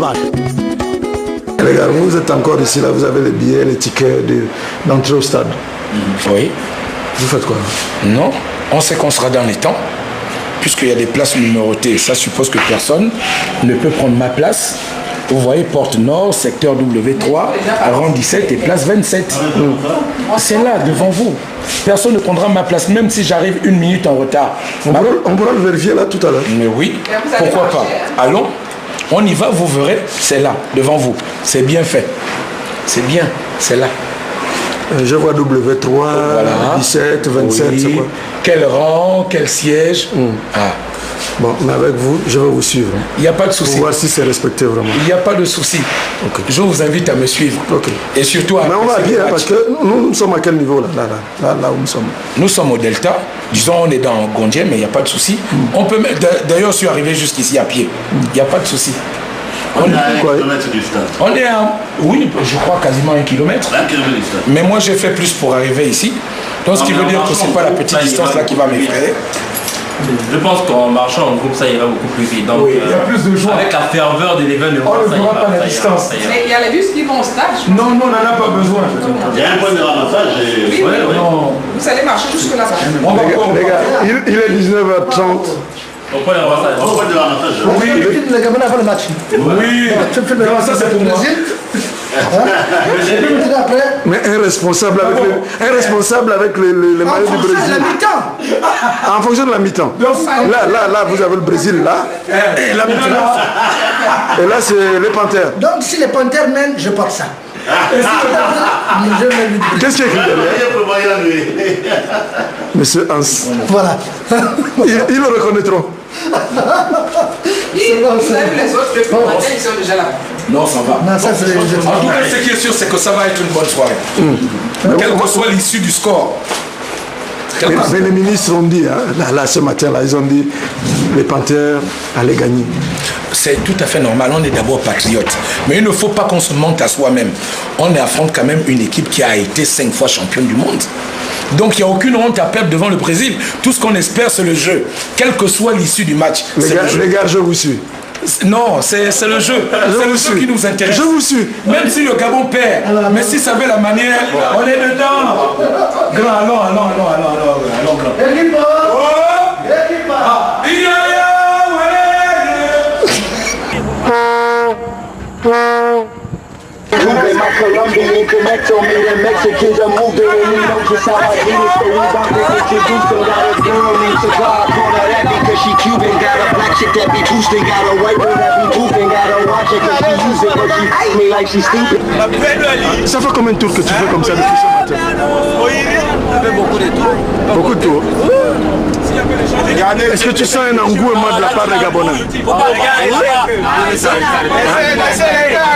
match. Les gars, vous êtes encore ici, là, vous avez les billets, les tickets d'entrée au stade. Oui. Vous faites quoi? Non, on sait qu'on sera dans les temps, puisqu'il y a des places numérotées. Ça suppose que personne ne peut prendre ma place. Vous voyez, porte nord, secteur W3, rang 17 et place 27. C'est là, devant vous. Personne ne prendra ma place, même si j'arrive 1 minute en retard. On pourra le vérifier là tout à l'heure. Mais oui, pourquoi pas? Allons, on y va, vous verrez, c'est là, devant vous. C'est bien fait. C'est bien, c'est là. Je vois W3, voilà. 17, 27, oui. C'est quoi? Quel rang, quel siège. Ah. Bon, mais avec vous, je vais vous suivre. Il n'y a pas de souci. Pour voir si c'est respecté vraiment. Il n'y a pas de souci. Okay. Je vous invite à me suivre. Okay. Et surtout à... Mais on va bien, parce que nous sommes à quel niveau là où nous sommes? Nous sommes au Delta. Disons, on est dans Gondier, mais il n'y a pas de souci. On peut... D'ailleurs, je suis arrivé jusqu'ici à pied. Il n'y a pas de souci. On est à 1 km du stade. On est à... Oui, je crois quasiment 1 km. 1 km du stade. Mais moi, j'ai fait plus pour arriver ici. Donc, ce qui veut dire que ce n'est pas la petite distance là qui va m'effrayer. Je pense qu'en marchant en groupe, ça ira beaucoup plus vite. Donc, oui, il y a plus de joie. Avec la ferveur de l'événement, on ne verra pas la distance. Mais il y a les bus qui vont au stade. Non, on n'en a pas besoin. Il y a un point de ramassage. Oui, non. Vous allez marcher jusque là-bas. Les gars, il est 19h30. Au point de ramassage. Au point de ramassage. Oui, les Gabonais avant le match. Oui. Non, ça c'est pour moi. Mais un responsable avec les maillots du Brésil. La mi-temps. En fonction de la mi-temps. Là, vous avez le Brésil là. Et là, et là c'est les Panthères. Donc si les Panthères mènent, je porte ça. Qu'est-ce qu'il y a écrit derrière? Monsieur Hans. Voilà. Ils le reconnaîtront. Vous avez vu les autres depuis le matin, ils sont déjà là. Non, ça va. Non, ça, en tout cas, ce qui est sûr, c'est que ça va être une bonne soirée. Quel que soit l'issue du score. Mais les ministres ont dit, hein, là, ce matin, là, ils ont dit les Panthères allaient gagner. C'est tout à fait normal, on est d'abord patriote. Mais il ne faut pas qu'on se mente à soi-même. On affronte quand même une équipe qui a été 5 fois championne du monde. Donc il n'y a aucune honte à perdre devant le Brésil. Tout ce qu'on espère, c'est le jeu. Quelle que soit l'issue du match. Les gars, je vous suis. Non, c'est le jeu. C'est le jeu qui nous intéresse. Je vous suis. Même si le Gabon perd, mais si ça veut la manière, on est dedans. Grand, allons, grand. Équipe. My Colombian connect on me, the Mexicans are moving and you know just how I do it. So we about to introduce them, got a girl named Cigar, call her that because she Cuban. Got a black chick that be boosting, got a white girl that be pooping. Got a watch it cause she use it, but she hate me like she stupid. Ça fait combien de tours que tu fais comme ça depuis ce matin? Ça fait beaucoup de tours. Beaucoup de tours. Est-ce que tu sens un engouement de la part des Gabonais?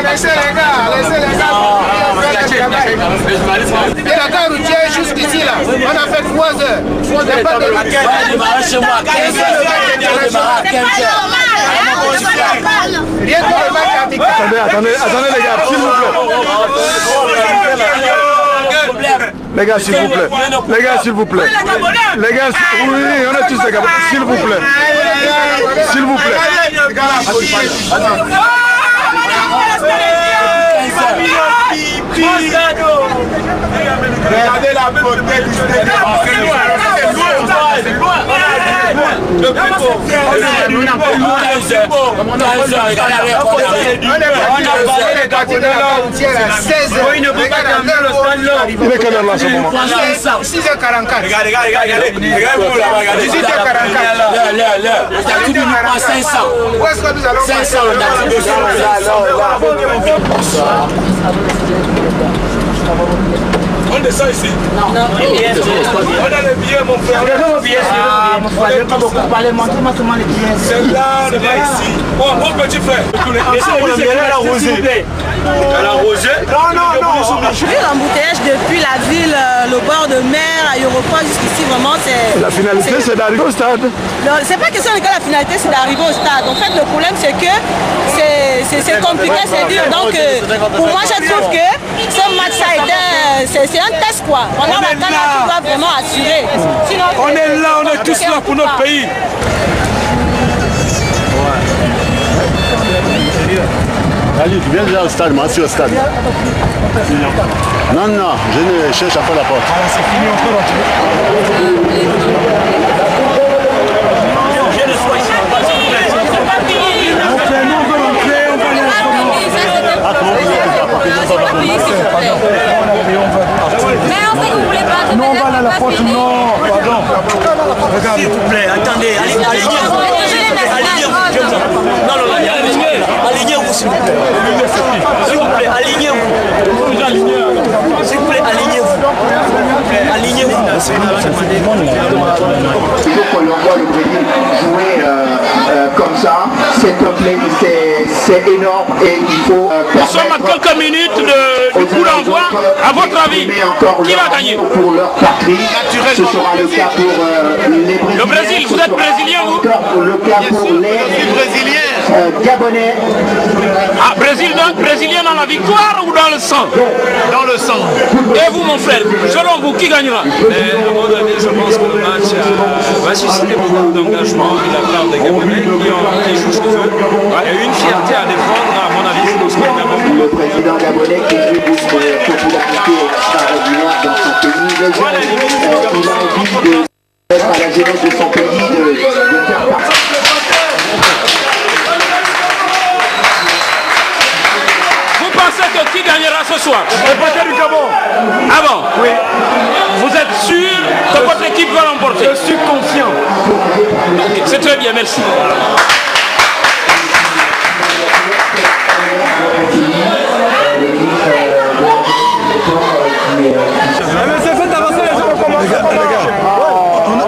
Laissez les gars. Et la gare routière jusqu'ici là, on a fait 3 heures. On n'a pas de chez moi, 15 heures. Rien que le match amical. Attendez les gars, s'il vous plaît. Les gars, s'il vous plaît. Les gars, oui, on est tous des Gabonais. S'il vous plaît. Regardez la beauté du stade. Il ne peut pas camber le stand là. Il est quelle heure là ce moment? 6h44. Regardez. 18h44. 500. Où est-ce que nous allons 500. On descend ici. Non. On a les billets, mon frère. Mon frère, je ne vais pas beaucoup parler. Montrez-moi comment les billets. C'est là, c'est là ici. Bon, petit frère. L'embouteillage depuis la ville, le bord de mer, l'aéroport jusqu'ici, vraiment c'est... La finalité c'est d'arriver au stade. C'est pas question de que la finalité c'est d'arriver au stade. En fait le problème c'est que c'est compliqué, c'est dur. Donc pour moi je trouve que ce match ça a été, c'est un test quoi. On a la Ghana qui doit vraiment assurer. Sinon, on est là, on est tous là pour notre pays. Ali, tu viens déjà au stade, moi je suis au stade. Non, non, je ne cherche à faire la porte. C'est fini, on peut rentrer. Mais on sait que vous voulez pas. Non, on va aller à la porte, non, pardon. Regarde. S'il vous plaît, attendez, alignez-vous. Non, non, alignez-vous, s'il vous plaît. S'il vous plaît, alignez-vous. S'il vous plaît, alignez-vous. Alignez-vous. Il faut qu'on envoie le Brésil jouer comme ça, c'est complet, c'est énorme et il faut... Nous sommes à quelques minutes du coup d'envoi. À votre avis, qui va gagner? Pour leur patrie, ce sera le cas pour les Brésiliens. Le Brésil, vous êtes Brésilien, vous? Le cas pour les Gabonais. Ah, Brésilien dans la victoire ou dans le sang? Dans le sang. Et vous, mon frère, selon vous, qui gagnera? À mon avis, je pense que le match va susciter beaucoup d'engagement de la part des Gabonais qui jouent chez eux. Et une fierté à défendre, à mon avis, je pense que le président gabonais qui joue une popularité extraordinaire dans son pays. Il a envie de mettre à la jeunesse de son pays de faire partie. Vous pensez que qui gagnera ce soir? Le porteur du Gabon. Ah bon? Oui. Vous êtes sûr que votre équipe va l'emporter? Je suis confiant. Okay, c'est très bien, merci.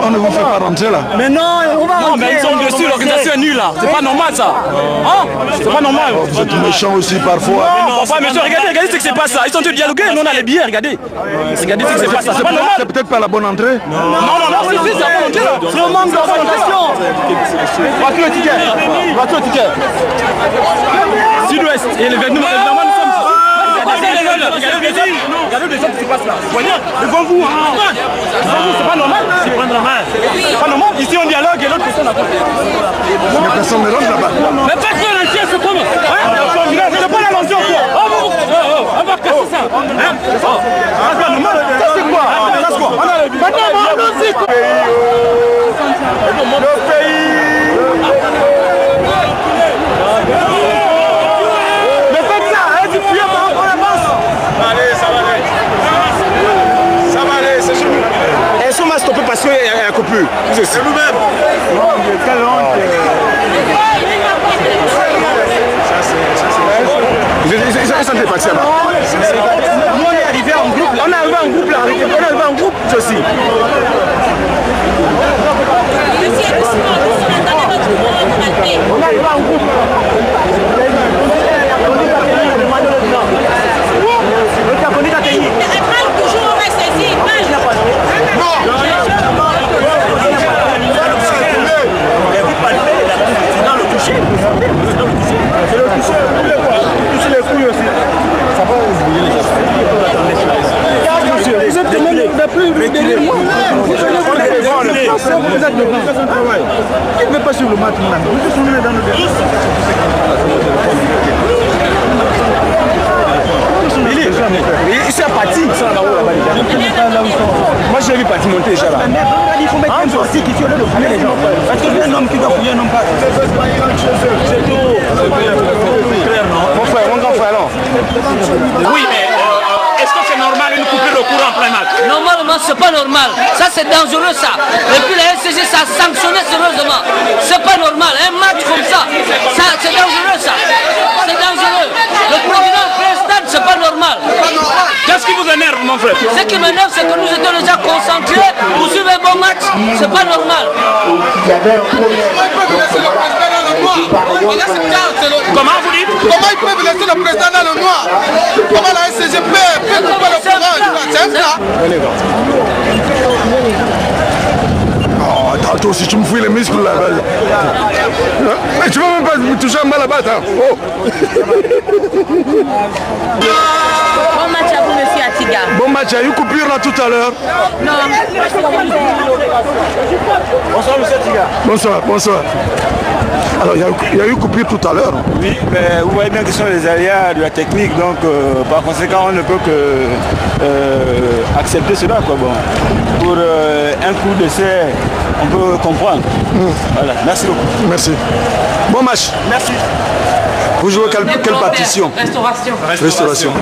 On ne vous fait pas rentrer là. Mais non, on va rentrer. Non, mais ils sont dessus, l'organisation est nulle là. C'est pas normal ça. Hein? C'est pas normal. Vous êtes méchant aussi parfois. Non, pas méchant. Regardez ce qui se passe là. Ils sont en train de dialoguer. Nous on a les billets, regardez. Regardez ce qui se passe là. C'est pas normal. C'est peut-être pas la bonne entrée. Non, c'est la bonne entrée là. C'est un manque d'organisation. Voiture le ticket. Voiture le ticket. Sud-Ouest. Et l'événement, nous sommes. Regardez les gens qui se passent là. Voyez, devant vous, c'est pas normal. C'est pas normal. C'est pas normal. Ici on dialogue et l'autre personne n'a pas. Il y a personne ne rentre là-bas. Mais personne entier, c'est comment? C'est pas la mention quoi. On va casser ça. C'est pas normal. Ça c'est quoi? On a le but. Le pays. Parce qu'il y a un coupure. C'est nous-mêmes. Ils sont dépassés là. Nous on est arrivé en groupe. On est arrivé en groupe là. On est arrivé en groupe aussi. On est arrivé en groupe. Qui ne veut pas suivre le match? Il s'est parti. Moi j'ai vu parti monter déjà là. Il faut mettre un dossier qui tue le fouiller les gens. Parce que un homme qui doit fouiller un homme pas. C'est tout. Clair, non? Mon frère, mon grand frère, non? Oui, mais est-ce que c'est normal une coupure de courant en plein match? Normalement, c'est pas normal. Ça, c'est dangereux, ça. Et puis la SCG, ça a sanctionné sérieusement. C'est pas normal. Un match comme ça, c'est dangereux, ça. C'est dangereux. Le président stade, c'est pas normal. Qu'est-ce qui vous énerve, mon frère? Ce qui m'énerve, c'est que nous étions déjà concentrés pour suivre un bon match. C'est pas normal. Comment vous dites? Comment ils peuvent laisser le président dans le noir? Comment la SCG peut couper le courant? C'est un plat. Oh, attends, toi aussi tu me fouilles les muscles là-bas. Mais tu vas même pas me toucher un mal à battre. Hein. Oh. Bon match à vous. monsieur Atiga. Bon match, il y a eu coupure là tout à l'heure. Non. Bonsoir monsieur Atiga. Bonsoir, bonsoir. Alors il y a eu coupure tout à l'heure. Oui, mais vous voyez bien que ce sont les aléas de la technique, donc par conséquent on ne peut que accepter cela. Quoi. Bon. Pour un coup d'essai, on peut comprendre. Voilà, merci beaucoup. Merci. Bon match. Merci. Vous jouez quelle partition? Restauration.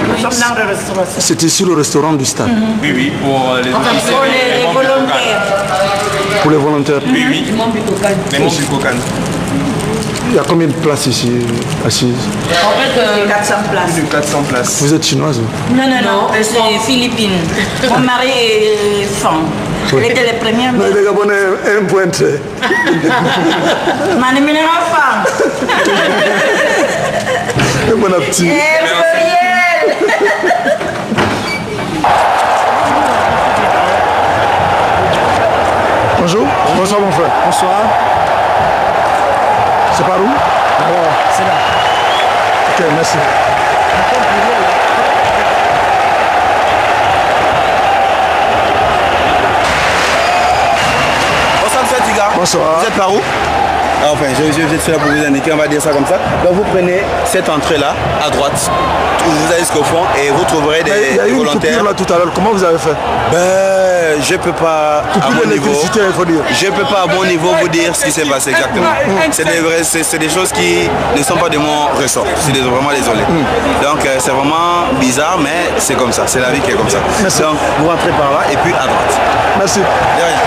C'est ici le restaurant du stade. Oui, oui, pour les volontaires. Pour les volontaires? Oui, oui. Les membres du Kokan. Il y a combien de places ici assises? En fait, 400 places. Plus de 400 places. Vous êtes chinoise? Non, c'est Philippine. Mon mari est femme. Elle était la première. Non, les Gabonais un point très. Mani femme. Bon appétit. Bonjour. Bonsoir mon frère. Bonsoir. C'est par où? C'est là. Ok, merci. Bonsoir monsieur Atiga. Bonsoir. Vous êtes par où? Enfin, je suis là pour vous indiquer, on va dire ça comme ça. Donc vous prenez cette entrée-là, à droite, vous allez jusqu'au fond et vous trouverez des volontaires. Il y a eu une coupure là tout à l'heure, comment vous avez fait? Ben, je peux pas à mon niveau. Il faut dire. Je peux pas à mon niveau vous dire ce qui s'est passé exactement. C'est des choses qui ne sont pas de mon ressort. Je suis vraiment désolé. Donc c'est vraiment bizarre, mais c'est comme ça. C'est la vie qui est comme ça. Merci. Donc vous rentrez par là et puis à droite. Merci. De rien.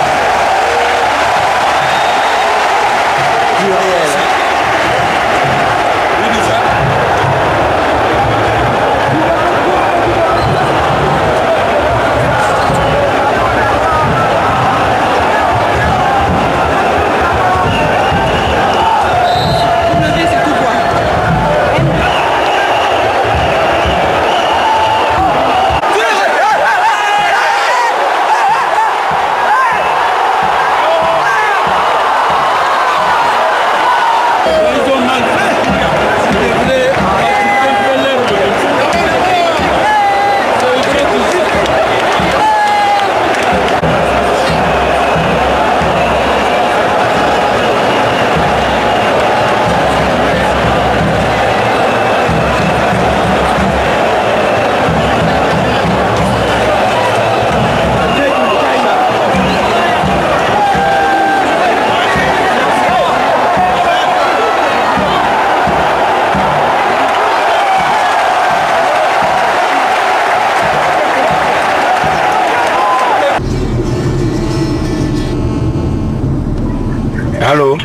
Allô?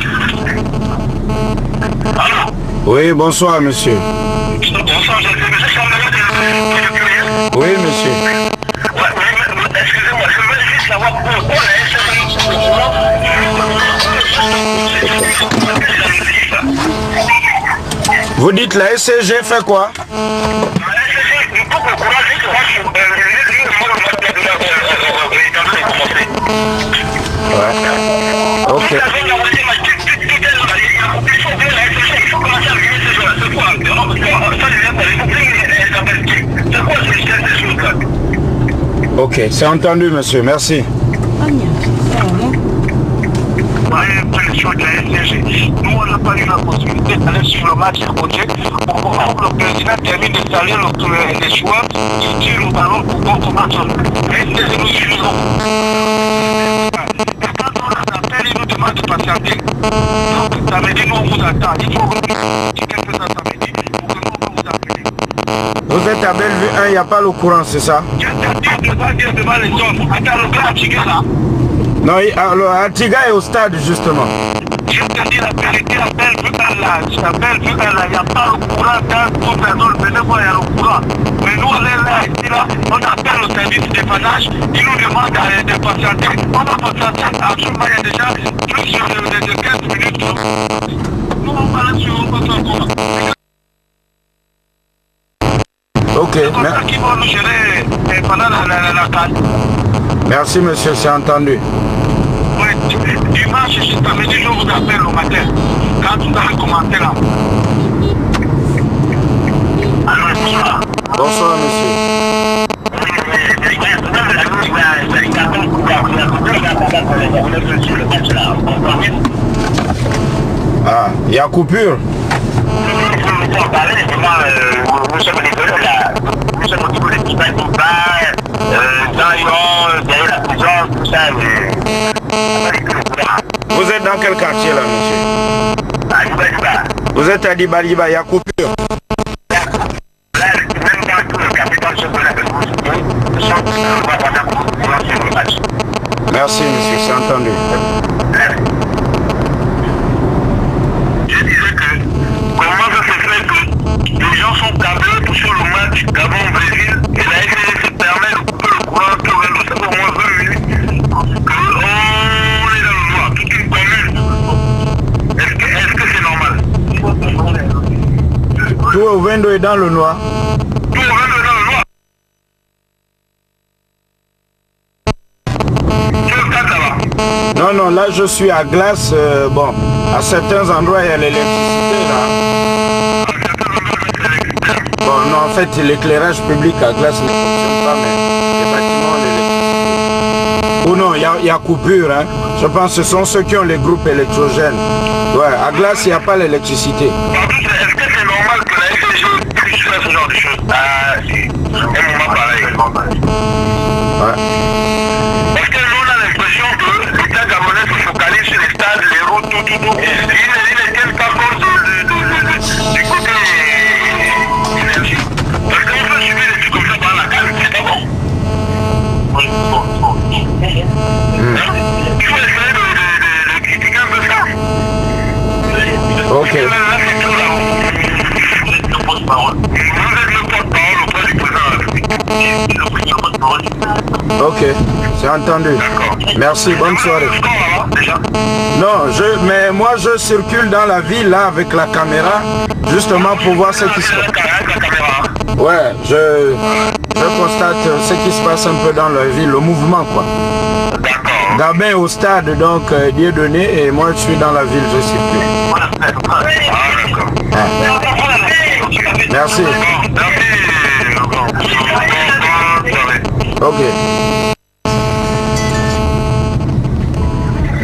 Oui, bonsoir, monsieur. Bonsoir, oui, monsieur. Excusez-moi, je veux juste savoir pourquoi la Vous dites la SCG fait quoi? Ouais. Ok. Ok, c'est entendu, monsieur. Merci. Nous, on n'a pas eu la possibilité d'aller sur le match à côté. Le président termine de saluer les joueurs, il tire le ballon pour contre match. Nous suivons. Et quand on les appelle, ils nous demandent de patienter. Donc, ça veut dire nous, on vous attend. Il faut que quelque chose samedi pour que nous, on vous appelle. Vous êtes à Bellevue 1, il n'y a pas le courant, c'est ça? Je ne vais pas dire devant les hommes. Attends, le grand Atiga là. Non, Atiga est au stade, justement. Je te dis la vérité, à Bellevue 1 là, il n'y a pas le courant dans toute la zone. Venez voir, il y a le courant. Mais nous, on est là, ici, là, on appelle le service de dépannage, ils nous demandent de patienter. On va patienter, absolument, il y a déjà plus de 15 minutes. Nous, on va là sur notre courant. Ok, c'est comme ça qu'ils vont nous gérer pendant la canne. Merci, monsieur, c'est entendu. Oui, dimanche, juste samedi, je vous appelle au matin, quand vous allez commenter là. Alors, bonsoir. Bonsoir, monsieur. Ah, il y a coupure. Nous sommes désolés là. Nous sommes au niveau des petits bains, derrière la prison, tout ça. Vous êtes dans quel quartier là, monsieur? À Dibaliba. Vous êtes à Dibaliba, il y a coupure. Là, même dans tout le quartier, dans le centre de la République, nous sommes pour lancer le match. Merci, monsieur, c'est entendu. Je disais que comment ça se fait que les gens sont câblés sur le match Gabon-Brésil et la FDC se permet de couper le courant tout au moins 20 minutes qu'on est dans le noir, toute une commune. Est-ce que c'est normal? Tout au Vendo est dans le noir. Tout au Vendo est dans le noir. Non, non, là je suis à Glace. Bon, à certains endroits il y a l'électricité là. Bon, non, en fait l'éclairage public à Glace ne fonctionne pas, mais les bâtiments, l'électricité. Ou non, il y a coupure. Hein. Je pense que ce sont ceux qui ont les groupes électrogènes. Ouais, à Glace il n'y a pas l'électricité. Est-ce que c'est normal que la FDG puisse faire ce genre de choses? Ah, si. Un moment pareil. Ouais. Parce que nous on a l'impression que l'État gabonais se focalise sur les stades, les routes, tout. Il ne tient pas compte du côté énergie. Parce qu'on peut suivre les trucs comme ça par la carte, c'est pas bon. Il faut essayer de critiquer un peu ça. Ok. Ok, c'est entendu. Merci, bonne soirée. Non, mais moi je circule dans la ville là avec la caméra, justement pour voir ce qui se passe. Ouais, je constate ce qui se passe un peu dans la ville, le mouvement quoi. Gabin est au stade, donc Dieudonné, et moi je suis dans la ville, je circule. Merci. Ok.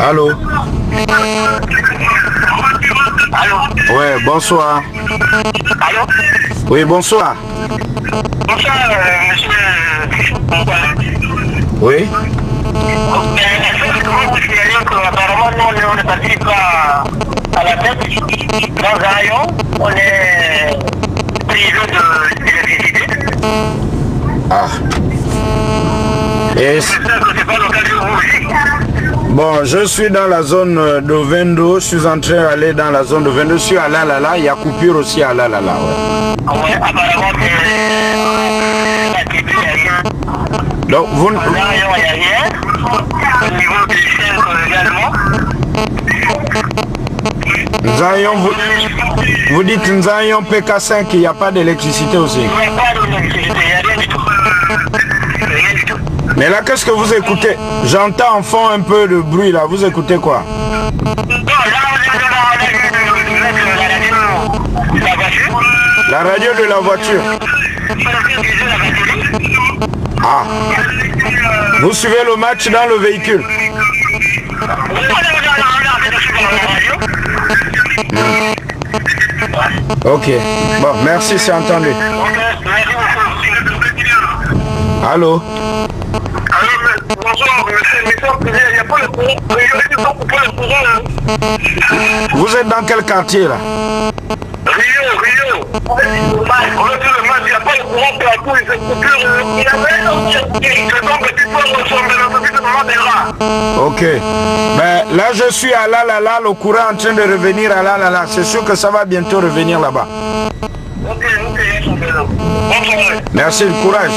Allô? Ouais, bonsoir. Allô? Oui, bonsoir. Bonsoir, monsieur. Oui? Est-ce que vous signalez qu'apparemment nous on est parti à la tête dans un rayon, on est privé d'électricité. Ah. Et bon, je suis dans la zone de Vendo, je suis en train d'aller dans la zone de Vendo, je suis à Lalala, il y a coupure aussi à Lalala, ouais. Ouais, apparemment donc vous... Au niveau des chaînes également. Nzayon, vous dites Nzayon PK5, il n'y a pas d'électricité aussi. Il n'y a pas d'électricité, il n'y a rien du tout. Rien du tout. Mais là, qu'est-ce que vous écoutez? J'entends en fond un peu de bruit là, vous écoutez quoi? Non, là on est dans la voiture. La radio de la voiture. Ah. Vous suivez le match dans le véhicule? Ok. Bon, merci, c'est entendu. Allô? Bonjour, monsieur, il n'y a pas le courant. Vous êtes dans quel quartier là? Rio. On a dit le match, il n'y a pas le courant partout, il se coupure. Il y avait Ok. Mais là je suis à Lalala, le courant en train de revenir à Lalala. C'est sûr que ça va bientôt revenir là-bas. Ok. Merci, le courage.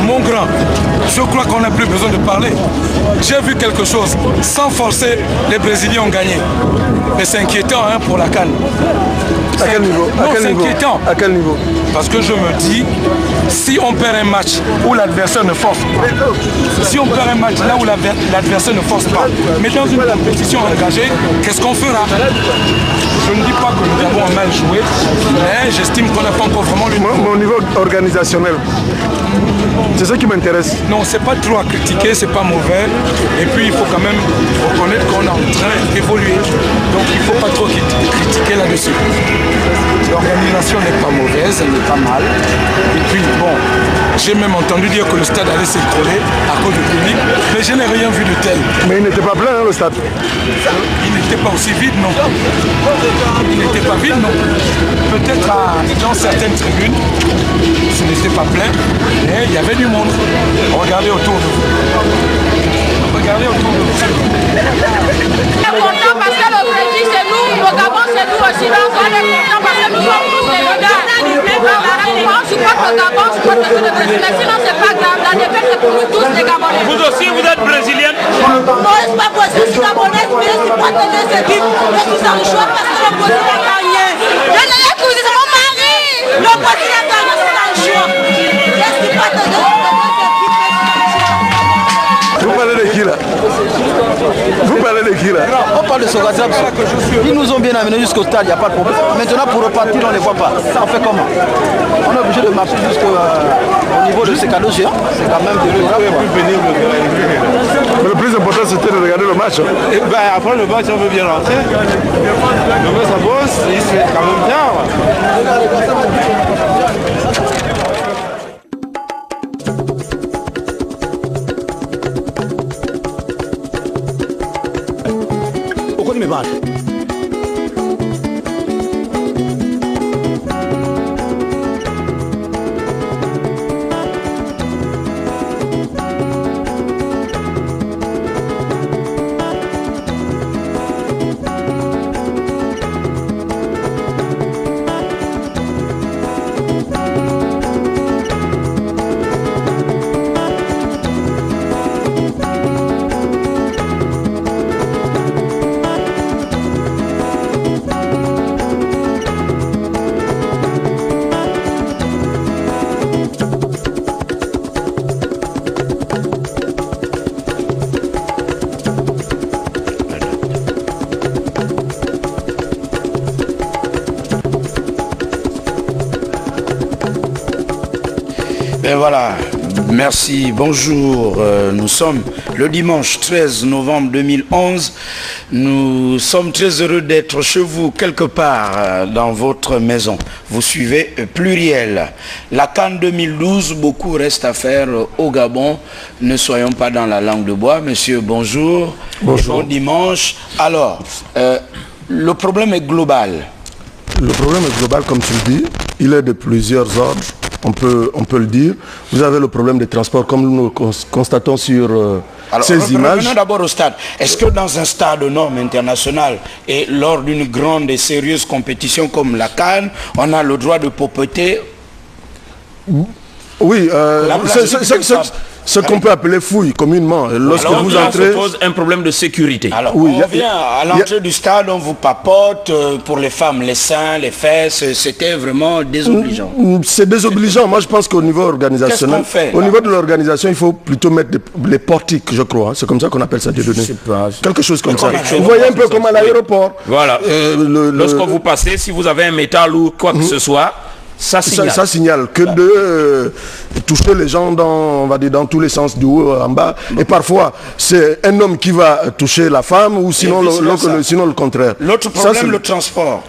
Mon grand, je crois qu'on n'a plus besoin de parler. J'ai vu quelque chose. Sans forcer, les Brésiliens ont gagné. Mais c'est inquiétant hein, pour la CAN. À quel niveau? C'est inquiétant. À quel niveau? Parce que je me dis, si on perd un match où l'adversaire ne force pas, si on perd un match là où l'adversaire ne force pas, mais dans une compétition engagée, qu'est-ce qu'on fera? Je ne dis pas que nous avons mal joué, mais j'estime qu'on n'a pas encore vraiment le niveau. Au niveau organisationnel, c'est ça qui m'intéresse. Non, c'est pas trop à critiquer, c'est pas mauvais. Et puis il faut quand même reconnaître qu'on est en train d'évoluer. Donc il ne faut pas trop critiquer là-dessus. L'organisation n'est pas mauvaise, elle n'est pas mal. Et puis bon, j'ai même entendu dire que le stade allait s'écrouler à cause du public, mais je n'ai rien vu de tel. Mais il n'était pas plein, hein, le stade. Il n'était pas aussi vide, non. Il n'était pas vide, non. Peut-être dans certaines tribunes, ce n'était pas plein, mais il y avait du monde. Regardez autour de vous. Regardez autour de vous. On est content parce que le Brésil c'est nous, le Gabon c'est nous aussi. Donc on est content parce que nous sommes tous des leaders. Moi je crois que le Gabon, je crois que c'est le Brésil. Mais sinon c'est pas grave, la défaite c'est pour nous tous les Gabonais. Vous aussi vous êtes brésilienne? Non, c'est pas possible, je suis gabonaise, mais je suis pas de mes équipes. Je suis en choix parce que le Brésil a gagné. Je l'ai épousé, c'est mon mari. Le Brésil a gagné, je suis en choix. Je suis pas de mes équipes. Vous parlez de qui là? Vous parlez de qui là? On parle de Sogaziab. Ils nous ont bien amenés jusqu'au stade, il n'y a pas de problème. Maintenant pour repartir, on ne les voit pas. Ça on fait comment? On est obligé de marcher jusqu'au niveau de ces cadeaux géants. C'est quand même de Mais le plus important c'était de regarder le match. Après le match, on veut bien rentrer. Le match ça bosse, il se fait quand même bien. Me vale. Ben voilà, merci, bonjour. Nous sommes le dimanche 13 novembre 2011. Nous sommes très heureux d'être chez vous quelque part dans votre maison. Vous suivez Pluriel. La CAN 2012, beaucoup reste à faire au Gabon. Ne soyons pas dans la langue de bois. Monsieur, bonjour. Bonjour. Bon dimanche. Alors, le problème est global. Le problème est global, comme tu le dis. Il est de plusieurs ordres. On peut le dire. Vous avez le problème des transports, comme nous constatons sur ces images. Revenons d'abord au stade. Est-ce que dans un stade aux normes internationales et lors d'une grande et sérieuse compétition comme la CAN, on a le droit de popoter? Oui, ce qu'on peut appeler fouille communément. Lorsque alors, vous entrez, se pose un problème de sécurité. Alors, oui, on vient à l'entrée du stade, on vous papote, pour les femmes, les seins, les fesses, c'était vraiment désobligeant. C'est désobligeant. Moi, je pense qu'au niveau organisationnel, au niveau de l'organisation, il faut plutôt mettre les portiques, je crois. C'est comme ça qu'on appelle ça, Dieudonné. Quelque chose comme ça. Vous voyez un peu comme à l'aéroport. Voilà. Lorsque vous passez, si vous avez un métal ou quoi que ce soit, ça signale. Ça signale que de toucher les gens dans, on va dire, dans tous les sens, du haut en bas. Et parfois, c'est un homme qui va toucher la femme ou sinon, sinon le contraire. L'autre problème, le transport.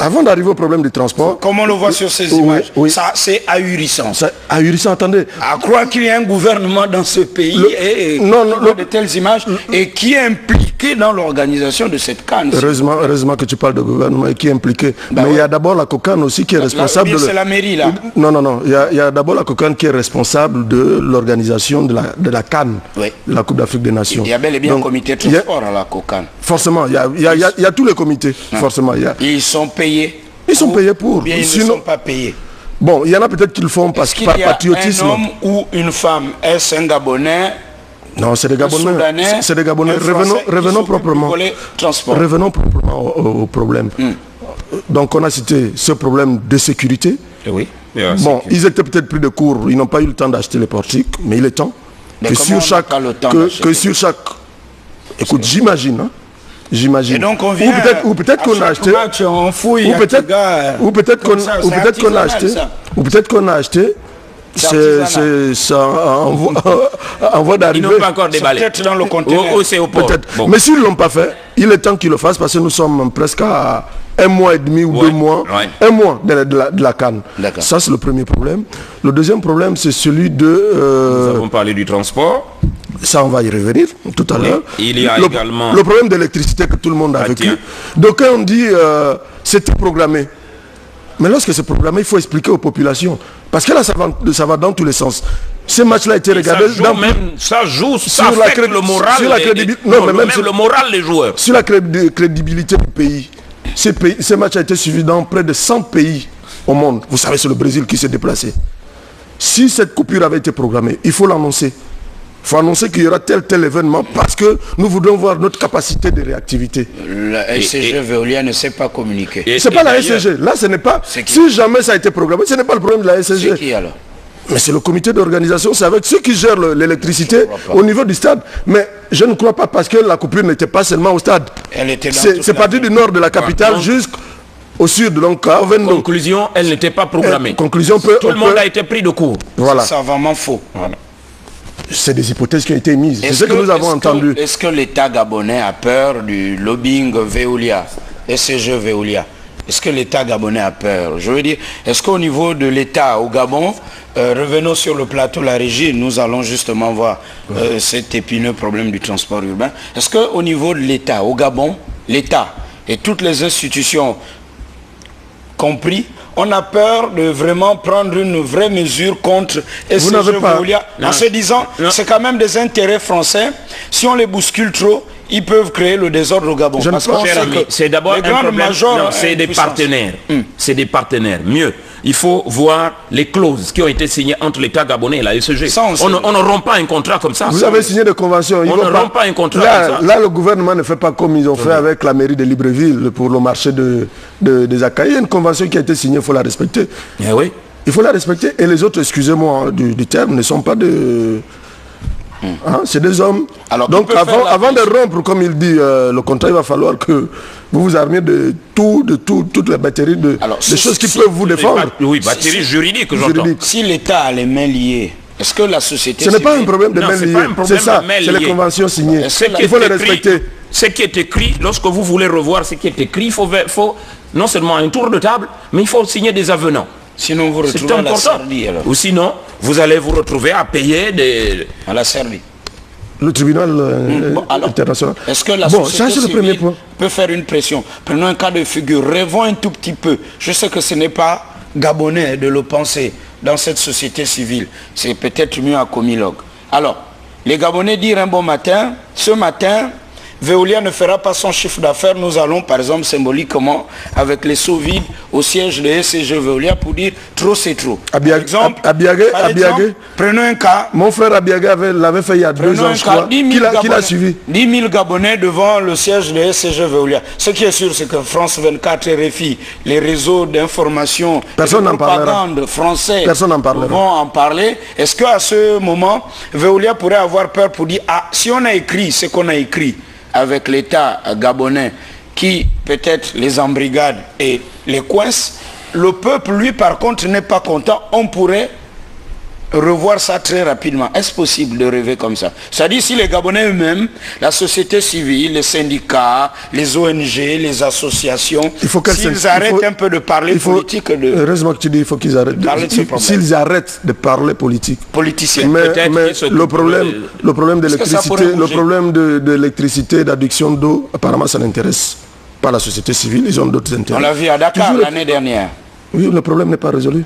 Avant d'arriver au problème du transport... Comme on le voit sur ces images, ça c'est ahurissant. C'est ahurissant, attendez. À croire qu'il y a un gouvernement dans ce pays et de telles images et qui est impliqué dans l'organisation de cette CAN. Heureusement que tu parles de gouvernement et qui est impliqué. Mais il y a d'abord la COCAN aussi qui est responsable... C'est la mairie là. Non. Il y a d'abord la COCAN qui est responsable de l'organisation de la CAN, de la Coupe d'Afrique des Nations. Il y a bel et bien un comité de transport à la COCAN. Forcément, il y a tous les comités. Forcément, ils sont payés. Ils sont payés pour. Bien, ils ne sont pas payés. Bon, il y en a peut-être qui le font par patriotisme. Un homme ou une femme, est-ce un Gabonais? Non, c'est des Gabonais. C'est des Gabonais. Revenons proprement. Revenons proprement au problème. Donc on a cité ce problème de sécurité. Oui. Bon, ils étaient peut-être pris de court, ils n'ont pas eu le temps d'acheter les portiques, mais il est temps que sur chaque... Que sur chaque... Écoute, j'imagine, hein. J'imagine. Et donc on vient ou peut-être qu'on a acheté. On fouille. Ou peut-être qu'on a acheté. Ou peut-être qu'on a acheté. C'est en voie d'arriver. Ils n'ont pas encore déballé. Peut-être dans le conteneur. C'est au port. Bon. Mais s'ils ne l'ont pas fait, il est temps qu'ils le fassent parce que nous sommes presque à 1 mois et demi ou 2 mois. 1 mois de la canne. Ça, c'est le premier problème. Le deuxième problème, c'est celui de... Nous avons parlé du transport. Ça, on va y revenir tout à l'heure. Il y a également... Le problème d'électricité que tout le monde a vécu. Donc, quand on dit c'était programmé. Mais lorsque c'est programmé, il faut expliquer aux populations. Parce que là, ça va dans tous les sens. Ce match-là a été regardé... Ça affecte le moral le moral des joueurs. Sur la crédibilité du pays. Ce match a été suivi dans près de 100 pays au monde. Vous savez, c'est le Brésil qui s'est déplacé. Si cette coupure avait été programmée, il faut l'annoncer. Il faut annoncer qu'il y aura tel événement parce que nous voudrons voir notre capacité de réactivité. La SCG Veolia ne sait pas communiquer. C'est pas la SCG. Là, ce n'est pas... Si jamais ça a été programmé, ce n'est pas le problème de la SCG. C'est qui alors? Mais c'est le comité d'organisation, c'est avec ceux qui gèrent l'électricité au niveau du stade. Mais je ne crois pas parce que la coupure n'était pas seulement au stade. C'est parti du nord de la capitale jusqu'au sud. Donc, conclusion, elle n'était pas programmée. Conclusion, tout le monde a été pris de court. Voilà. C'est vraiment faux. Voilà. C'est des hypothèses qui ont été mises. C'est ce que nous avons entendu. Est-ce que l'État gabonais a peur du lobbying Veolia, SCG Veolia? Est-ce que l'État gabonais a peur? Je veux dire, est-ce qu'au niveau de l'État au Gabon, revenons sur le plateau, la régie, nous allons justement voir cet épineux problème du transport urbain. Est-ce qu'au niveau de l'État, au Gabon, l'État et toutes les institutions compris, on a peur de vraiment prendre une vraie mesure contre SCG Veolia en se disant c'est quand même des intérêts français. Si on les bouscule trop, ils peuvent créer le désordre au Gabon. C'est d'abord un problème. C'est des partenaires. C'est des partenaires. Mieux, il faut voir les clauses qui ont été signées entre l'État gabonais et la SCG. On ne rompt pas un contrat comme ça. Vous avez signé des conventions. On ne rompt pas un contrat comme ça. Là, le gouvernement ne fait pas comme ils ont fait avec la mairie de Libreville pour le marché des Acailles. Il y a une convention qui a été signée, il faut la respecter. Oui. Il faut la respecter. Et les autres, excusez-moi du terme, ne sont pas de... Hein, c'est des hommes. Alors, donc avant de rompre, comme il dit, le contrat, il va falloir que vous vous armiez de toutes les batteries des choses qui peuvent vous défendre. Oui, batteries juridiques, j'entends. Si l'État a les mains liées, est-ce que la société... Ce n'est pas un problème de mains liées, c'est ça, c'est les conventions signées. Il faut les respecter. Ce qui est écrit, lorsque vous voulez revoir ce qui est écrit, il faut non seulement un tour de table, mais il faut signer des avenants. Sinon vous retrouvez à la Serbie. Ou sinon, vous allez vous retrouver à payer à la Serbie. Le tribunal international. Est-ce que la société civile peut faire une pression? Prenons un cas de figure, rêvons un tout petit peu. Je sais que ce n'est pas gabonais de le penser dans cette société civile. C'est peut-être mieux à Comilog. Alors, les Gabonais disent un bon matin, ce matin, Veolia ne fera pas son chiffre d'affaires. Nous allons, par exemple, symboliquement, avec les seaux vides au siège de SCG Veolia pour dire trop c'est trop. Par exemple, prenons un cas. Mon frère Abiagé l'avait fait il y a 2 ans, je crois. Qui l'a suivi. 10 000 Gabonais devant le siège de SCG Veolia. Ce qui est sûr, c'est que France 24, RFI, les réseaux d'information, de propagande français vont en parler. Est-ce qu'à ce moment, Veolia pourrait avoir peur pour dire, ah, si on a écrit ce qu'on a écrit, avec l'État gabonais qui peut-être les embrigade et les coince, le peuple lui par contre n'est pas content, on pourrait revoir ça très rapidement. Est-ce possible de rêver comme ça? C'est-à-dire si les Gabonais eux-mêmes, la société civile, les syndicats, les ONG, les associations, s'ils arrêtent un peu de parler politique... Heureusement que tu dis il faut qu'ils arrêtent. S'ils arrêtent de parler politique. Politicien. Mais le problème de l'électricité, d'adduction d'eau, apparemment ça n'intéresse pas la société civile, ils ont d'autres intérêts. On l'a vu à Dakar l'année dernière. Oui, le problème n'est pas résolu.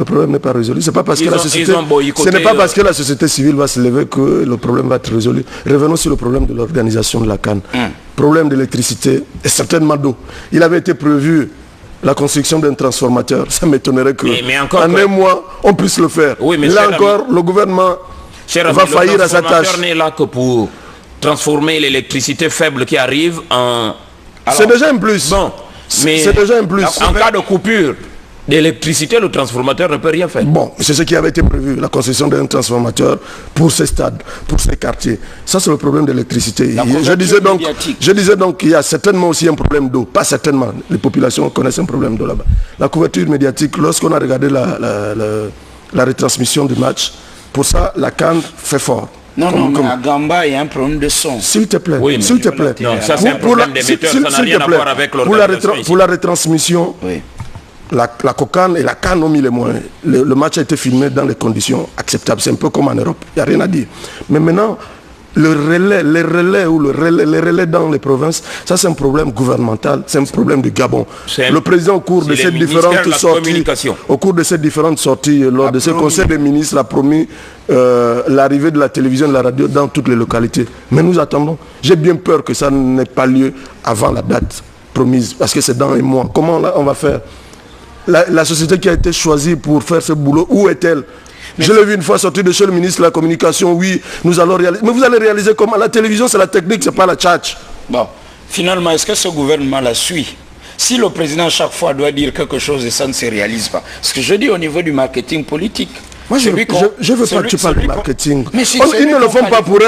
Le problème n'est pas résolu. C'est pas parce que ce n'est pas parce que la société civile va se lever que le problème va être résolu. Revenons sur le problème de l'organisation de la CAN. Problème d'électricité et certainement d'eau. Il avait été prévu la construction d'un transformateur. Ça m'étonnerait que en un mois on puisse le faire. Oui, mais là encore, le gouvernement va faillir à sa tâche. Le transformateur n'est là que pour transformer l'électricité faible qui arrive en... C'est déjà un plus. Bon, mais c'est déjà un plus. En cas de coupure, d'électricité, le transformateur ne peut rien faire. Bon, c'est ce qui avait été prévu, la concession d'un transformateur pour ces stades, pour ces quartiers. Ça, c'est le problème de l'électricité. Je disais donc qu'il y a certainement aussi un problème d'eau. Pas certainement, les populations connaissent un problème d'eau là-bas. La couverture médiatique, lorsqu'on a regardé la retransmission du match, pour ça, la CAN fait fort. Non, mais à Gamba, il y a un problème de son. S'il te plaît, oui, s'il te plaît. Non, ça c'est un problème d'émetteur, ça n'a rien à voir avec l'organisation. Pour la retransmission, oui. La COCAN et la CAN ont mis les moyens. Le match a été filmé dans les conditions acceptables. C'est un peu comme en Europe, il n'y a rien à dire. Mais maintenant, les relais dans les provinces, ça c'est un problème gouvernemental, c'est un problème du Gabon. Le président au cours de ces différentes sorties, lors de ce conseil des ministres, a promis l'arrivée de la télévision et de la radio dans toutes les localités. Mais nous attendons. J'ai bien peur que ça n'ait pas lieu avant la date promise, parce que c'est dans un mois. Comment on va faire? La société qui a été choisie pour faire ce boulot, où est-elle? Je l'ai vu une fois sortir de chez le ministre de la Communication, oui, nous allons réaliser. Mais vous allez réaliser comment? La télévision, c'est la technique, c'est pas la tchatch. Bon, finalement, est-ce que ce gouvernement la suit? Si le président chaque fois doit dire quelque chose et ça ne se réalise pas. Ce que je dis au niveau du marketing politique. Moi, je veux pas que tu parles de marketing. Ils ne le font pas pour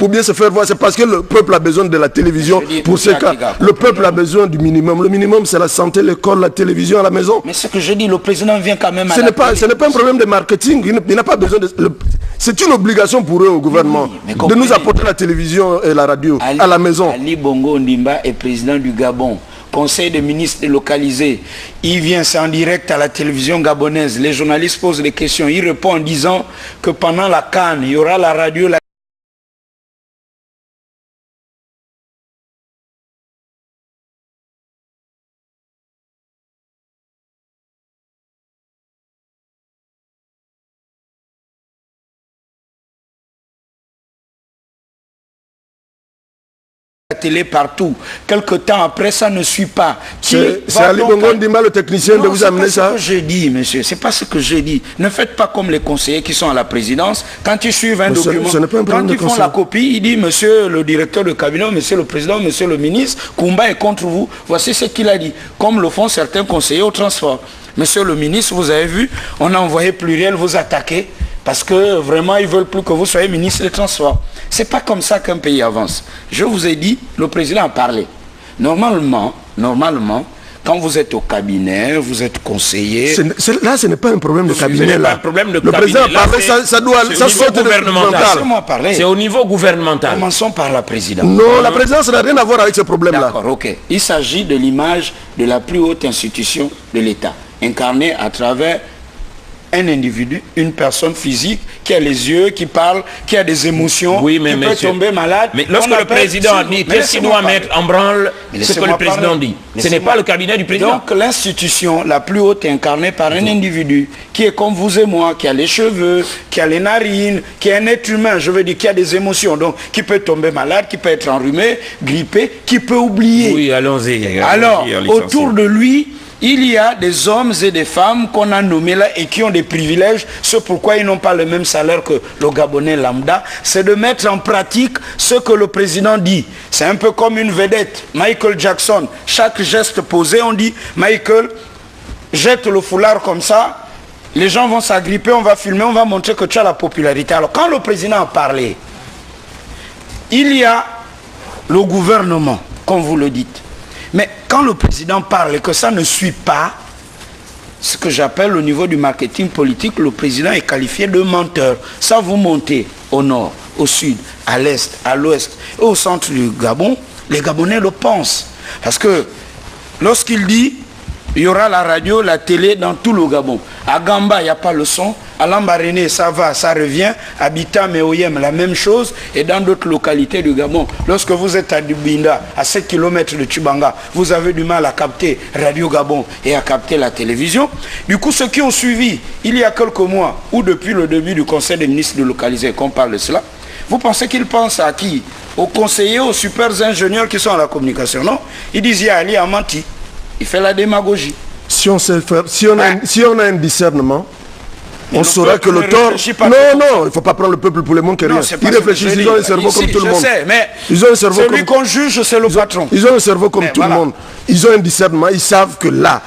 bien se faire voir. C'est parce que le peuple a besoin de la télévision pour ces cas. Le peuple a besoin du minimum. Le minimum, c'est la santé, l'école, la télévision à la maison. Mais ce que je dis, le président vient quand même à ce n'est pas un problème de marketing. Il n'a pas besoin de... C'est une obligation pour eux au gouvernement de nous apporter la télévision et la radio à la maison. Ali Bongo Ondimba est président du Gabon. Conseil des ministres délocalisé, il vient, c'est en direct à la télévision gabonaise, les journalistes posent des questions, il répond en disant que pendant la CAN, il y aura la radio, télé partout. Quelque temps après, ça ne suit pas. C'est Ali Bongo Ondimba, le technicien, de vous amener ça? C'est ce que j'ai dit, monsieur. C'est pas ce que j'ai dit. Ne faites pas comme les conseillers qui sont à la présidence. Quand ils suivent un document, quand ils font la copie, il dit, monsieur le directeur de cabinet, monsieur le président, monsieur le ministre, Koumba est contre vous. Voici ce qu'il a dit. Comme le font certains conseillers au transport. Monsieur le ministre, vous avez vu, on a envoyé Pluriel vous attaquer. Parce que vraiment, ils ne veulent plus que vous soyez ministre des Transports. Ce n'est pas comme ça qu'un pays avance. Je vous ai dit, le président a parlé. Normalement, quand vous êtes au cabinet, vous êtes conseiller... Là, ce n'est pas un problème de cabinet. Ce n'est pas un problème de cabinet. Le président a parlé, ça doit... C'est au niveau gouvernemental. Commençons par la présidence. Non, la présidence n'a rien à voir avec ce problème-là. D'accord, ok. Il s'agit de l'image de la plus haute institution de l'État, incarnée à travers... un individu, une personne physique qui a les yeux, qui parle, qui a des émotions, oui, mais qui peut tomber malade. Mais lorsque le président dit qu'est-ce qu'il doit mettre en branle, ce que le président dit. Ce n'est pas le cabinet du président. Donc l'institution la plus haute est incarnée par un individu qui est comme vous et moi, qui a les cheveux, qui a les narines, qui est un être humain, je veux dire, qui a des émotions, donc qui peut tomber malade, qui peut être enrhumé, grippé, qui peut oublier. Oui, allons-y. Alors, autour de lui, il y a des hommes et des femmes qu'on a nommés là et qui ont des privilèges. C'est pourquoi ils n'ont pas le même salaire que le Gabonais lambda. C'est de mettre en pratique ce que le président dit. C'est un peu comme une vedette. Michael Jackson, chaque geste posé, on dit, Michael, jette le foulard comme ça. Les gens vont s'agripper, on va filmer, on va montrer que tu as la popularité. Alors quand le président a parlé, il y a le gouvernement, comme vous le dites. Mais quand le président parle et que ça ne suit pas, ce que j'appelle au niveau du marketing politique, le président est qualifié de menteur. Ça, vous montez au nord, au sud, à l'est, à l'ouest et au centre du Gabon, les Gabonais le pensent. Parce que lorsqu'il dit, il y aura la radio, la télé dans tout le Gabon. À Gamba, il n'y a pas le son. À Lambaréné, ça va, ça revient. À Bitam et Oyem, la même chose. Et dans d'autres localités du Gabon. Lorsque vous êtes à Dubinda, à 7 km de Tubanga, vous avez du mal à capter Radio Gabon et à capter la télévision. Du coup, ceux qui ont suivi, il y a quelques mois, ou depuis le début du Conseil des ministres délocalisés, qu'on parle de cela, vous pensez qu'ils pensent à qui? Aux conseillers, aux super ingénieurs qui sont à la communication, non? Ils disent, il y a Ali a menti. Il fait la démagogie. Si on sait faire, si on a un discernement, on saura que le tort... Non, il ne faut pas prendre le peuple pour les monts qui rien. Ils réfléchissent, ils ont un cerveau comme tout le monde. Mais ils ont un cerveau celui qu'on juge, c'est le patron. Ils ont un cerveau comme tout le monde. Ils ont un discernement, ils savent que là,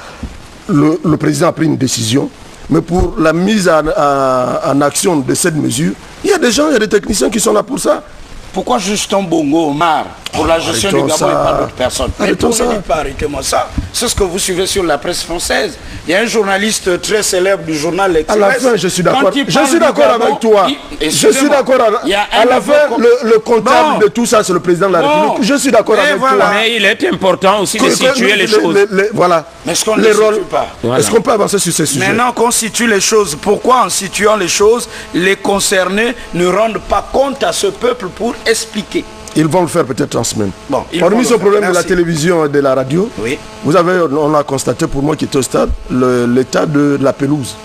le président a pris une décision, mais pour la mise en action de cette mesure, il y a des gens, il y a des techniciens qui sont là pour ça. Pourquoi Justin Bongo Omar pour la gestion du Gabon et pas d'autres personnes? Mais pour ne dites pas, arrêtez-moi ça. C'est ce que vous suivez sur la presse française. Il y a un journaliste très célèbre du journal L'Express. À la fin, je suis d'accord. Je suis d'accord avec toi. Je suis d'accord. À la fin, le comptable de tout ça, c'est le président de la République. Je suis d'accord avec toi. Mais il est important aussi de situer les choses. Voilà. Mais est-ce qu'on ne les situe pas? Est-ce qu'on peut avancer sur ces sujets? Maintenant qu'on situe les choses, pourquoi en situant les choses, les concernés ne rendent pas compte à ce peuple pour expliquer? Ils vont le faire peut-être en semaine. Bon, hormis ce problème de la télévision et de la radio, oui. On a constaté, pour moi qui était au stade, l'état de la pelouse.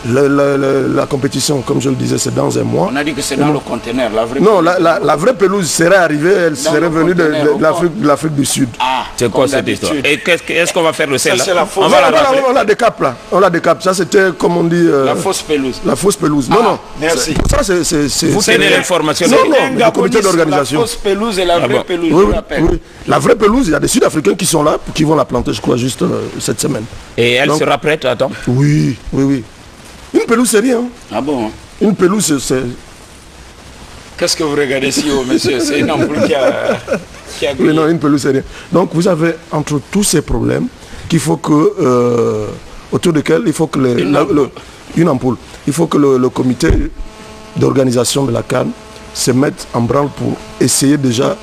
La compétition, comme je le disais, c'est dans un mois. On a dit que c'est dans le conteneur, la vraie pelouse. Non, la vraie pelouse serait arrivée, elle serait venue de l'Afrique du Sud. Ah, c'est quoi cette histoire? Et est-ce qu'on va faire le sel là? On a des caps là. On a des caps. Ça c'était, comme on dit... la fausse pelouse. La fausse pelouse. Non, non. Merci. Ça c'est... Vous tenez l'information. Non, non, du comité d'organisation. La fausse pelouse et la vraie pelouse, je rappelle. Oui. La vraie pelouse, il y a des Sud-Africains qui sont là, qui vont la planter, je crois, juste cette semaine. Et elle sera prête, attends? Oui, oui, oui. Une pelouse, c'est rien. Ah bon? Une pelouse, c'est... Qu'est-ce que vous regardez si haut, monsieur? C'est une ampoule qui a oui, non, une pelouse, c'est rien. Donc, vous avez, entre tous ces problèmes, qu'il faut que... autour desquels, il faut que... une ampoule. Il faut que le comité d'organisation de la CAN se mette en branle pour essayer déjà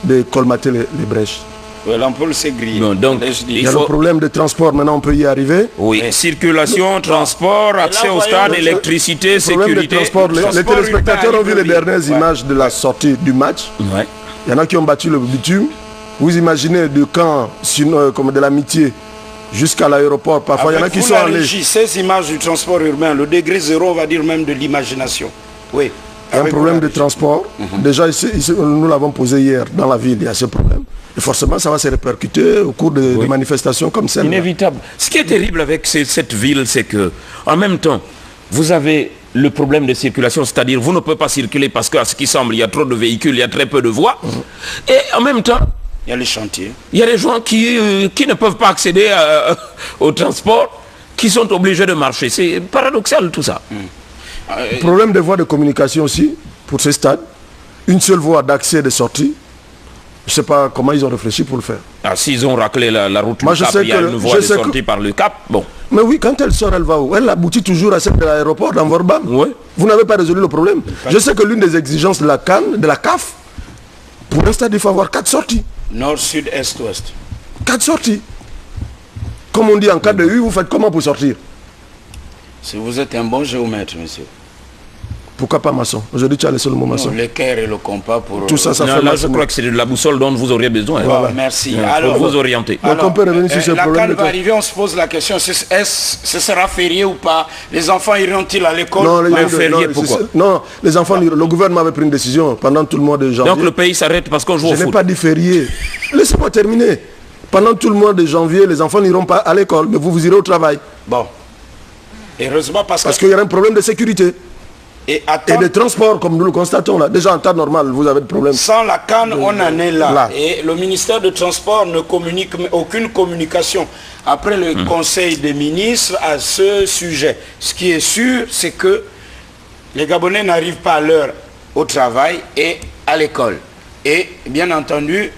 de colmater les brèches. Ouais, l'ampoule s'est grillée. Donc, il y a le problème de transport, maintenant on peut y arriver. Oui, circulation, transport, accès au stade, électricité, sécurité. Les téléspectateurs ont vu les dernières images de la sortie du match. Ouais. Il y en a qui ont battu le bitume. Vous imaginez du camp comme de l'amitié jusqu'à l'aéroport. Parfois, il y en a qui sont allés. Ces images du transport urbain, le degré zéro, on va dire même de l'imagination. Oui. Il y a un problème de transport. Déjà, ici, nous l'avons posé hier dans la ville, il y a ce problème. Et forcément, ça va se répercuter au cours de manifestations comme celle-là. Inévitable. Ce qui est terrible avec cette ville, c'est que, en même temps, vous avez le problème de circulation, c'est-à-dire vous ne pouvez pas circuler parce qu'à ce qui semble, il y a trop de véhicules, il y a très peu de voies. Et en même temps, il y a les chantiers. Il y a des gens qui ne peuvent pas accéder au transport, qui sont obligés de marcher. C'est paradoxal tout ça. Problème de voies de communication aussi, pour ces stades. Une seule voie d'accès et de sortie. Je ne sais pas comment ils ont réfléchi pour le faire. Ah, s'ils ont raclé la route du Cap, il y a une voie de sortie par le Cap. Bon. Mais oui, quand elle sort, elle va où? Elle aboutit toujours à celle de l'aéroport d'Envorbam. Oui. Vous n'avez pas résolu le problème. Je sais que l'une des exigences de la CAN, de la CAF, pour un stade, il faut avoir 4 sorties. Nord, sud, est, ouest. 4 sorties. Comme on dit en cas de U, vous faites comment pour sortir? Si vous êtes un bon géomètre, monsieur. Pourquoi pas maçon? Aujourd'hui, tu as laissé le mot maçon. L'équerre et le compas pour... Tout ça, ça fait là, je crois que c'est de la boussole dont vous auriez besoin. Voilà. Merci. Alors, pour vous orienter. Donc, on peut revenir sur ce problème. La CAN va arriver, on se pose la question, ce sera férié ou pas? Les enfants iront-ils à l'école? Non, les enfants, le gouvernement avait pris une décision pendant tout le mois de janvier. Donc, le pays s'arrête parce qu'on joue au foot. Je n'ai pas dit férié. Laissez-moi terminer. Pendant tout le mois de janvier, les enfants n'iront pas à l'école, mais vous irez au travail. Bon. Heureusement parce qu'il y a un problème de sécurité. Et de transport, comme nous le constatons là. Déjà en temps normal, vous avez des problèmes. Sans la CAN, on en est là. Et le ministère de Transport ne communique aucune communication après le Conseil des ministres à ce sujet. Ce qui est sûr, c'est que les Gabonais n'arrivent pas à l'heure au travail et à l'école. Et bien entendu,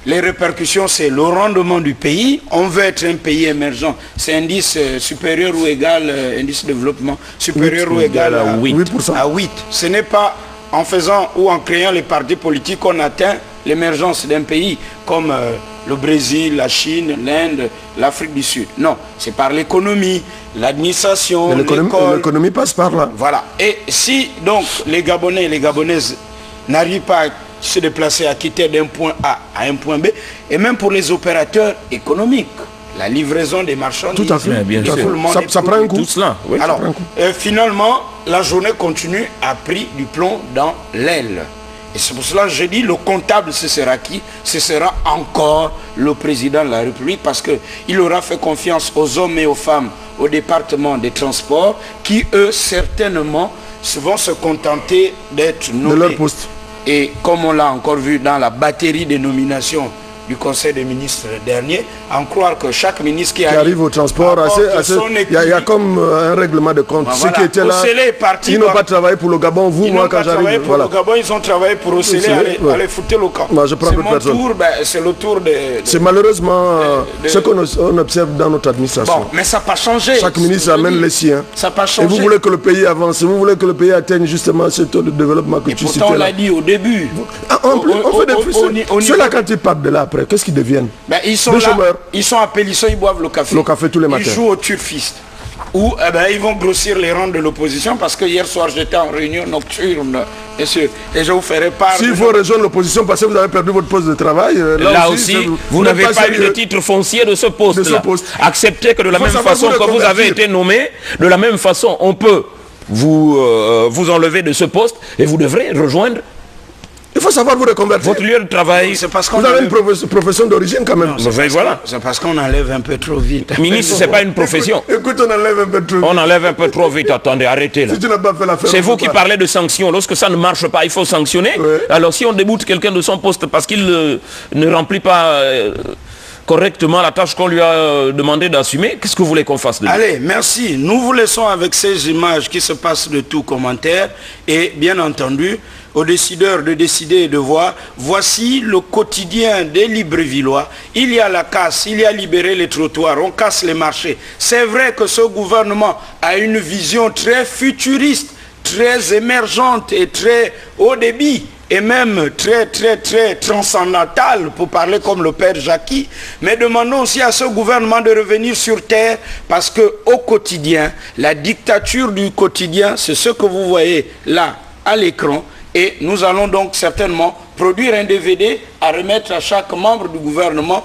les répercussions, c'est le rendement du pays. On veut être un pays émergent. C'est indice supérieur ou égal, indice de développement supérieur ou égal à 8%. À 8. Ce n'est pas en faisant ou en créant les partis politiques qu'on atteint l'émergence d'un pays comme le Brésil, la Chine, l'Inde, l'Afrique du Sud. Non, c'est par l'économie, l'administration, l'école. L'économie passe par là. Voilà. Et si donc les Gabonais et les Gabonaises n'arrivent pas à se déplacer, à quitter d'un point A à un point B, et même pour les opérateurs économiques, la livraison des marchandises. Tout à fait, bien sûr. Ça prend un coup. Tout cela, oui. Alors, finalement, la journée continue a pris du plomb dans l'aile. Et c'est pour cela que je dis, le comptable, ce sera qui? Ce sera encore le président de la République, parce qu'il aura fait confiance aux hommes et aux femmes au département des transports, qui, eux, certainement, vont se contenter d'être nommés. De leur poste. Et comme on l'a encore vu dans la batterie des nominations du Conseil des ministres dernier, en croire que chaque ministre qui arrive au transport, il y a comme un règlement de compte. Ceux qui étaient là, ils n'ont pas travaillé pour le Gabon. Vous, moi, quand j'arrive, voilà. Le Gabon, ils ont travaillé pour Océlé, aller foutre le camp. C'est le tour de... C'est malheureusement ce qu'on observe dans notre administration. Bon, mais ça n'a pas changé. Chaque ministre amène les siens. Ça n'a pas changé. Et vous voulez que le pays avance, vous voulez que le pays atteigne justement ce taux de développement que tu citais là. On l'a dit au début. On fait des fruits. Ceux-là, quand ils partent de là après, qu'est-ce qu'ils deviennent? Ils sont là, ils sont à Pélisson, ils boivent le café. Le café tous les matins. Ils jouent au turfiste. Ou ils vont grossir les rangs de l'opposition parce que hier soir j'étais en réunion nocturne, messieurs, et je vous ferai part. S'il faut rejoindre l'opposition parce que vous avez perdu votre poste de travail, là aussi vous n'avez pas eu le titre foncier de ce poste. Acceptez que de la même façon que vous avez été nommé, de la même façon on peut vous enlever de ce poste et vous devrez rejoindre. Il faut savoir vous reconvertir. Votre lieu de travail. C'est parce qu'on vous avez une profession d'origine quand même. Voilà. C'est parce qu'on enlève un peu trop vite. Ministre, c'est pas une profession. Écoute, on enlève un peu trop vite. On enlève un peu trop vite. Attendez, arrêtez là. Si tu n'as pas fait l'affaire. C'est vous qui parlez de sanctions. Lorsque ça ne marche pas, il faut sanctionner. Ouais. Alors si on déboute quelqu'un de son poste parce qu'il ne remplit pas correctement la tâche qu'on lui a demandé d'assumer, qu'est-ce que vous voulez qu'on fasse de lui? Allez, merci. Nous vous laissons avec ces images qui se passent de tout commentaire et bien entendu aux décideurs de décider et de voir. Voici le quotidien des Librevillois. Il y a la casse, il y a libéré les trottoirs, on casse les marchés. C'est vrai que ce gouvernement a une vision très futuriste, très émergente et très haut débit. Et même très transcendantal, pour parler comme le père Jackie. Mais demandons aussi à ce gouvernement de revenir sur terre, parce qu'au quotidien, la dictature du quotidien, c'est ce que vous voyez là, à l'écran. Et nous allons donc certainement produire un DVD à remettre à chaque membre du gouvernement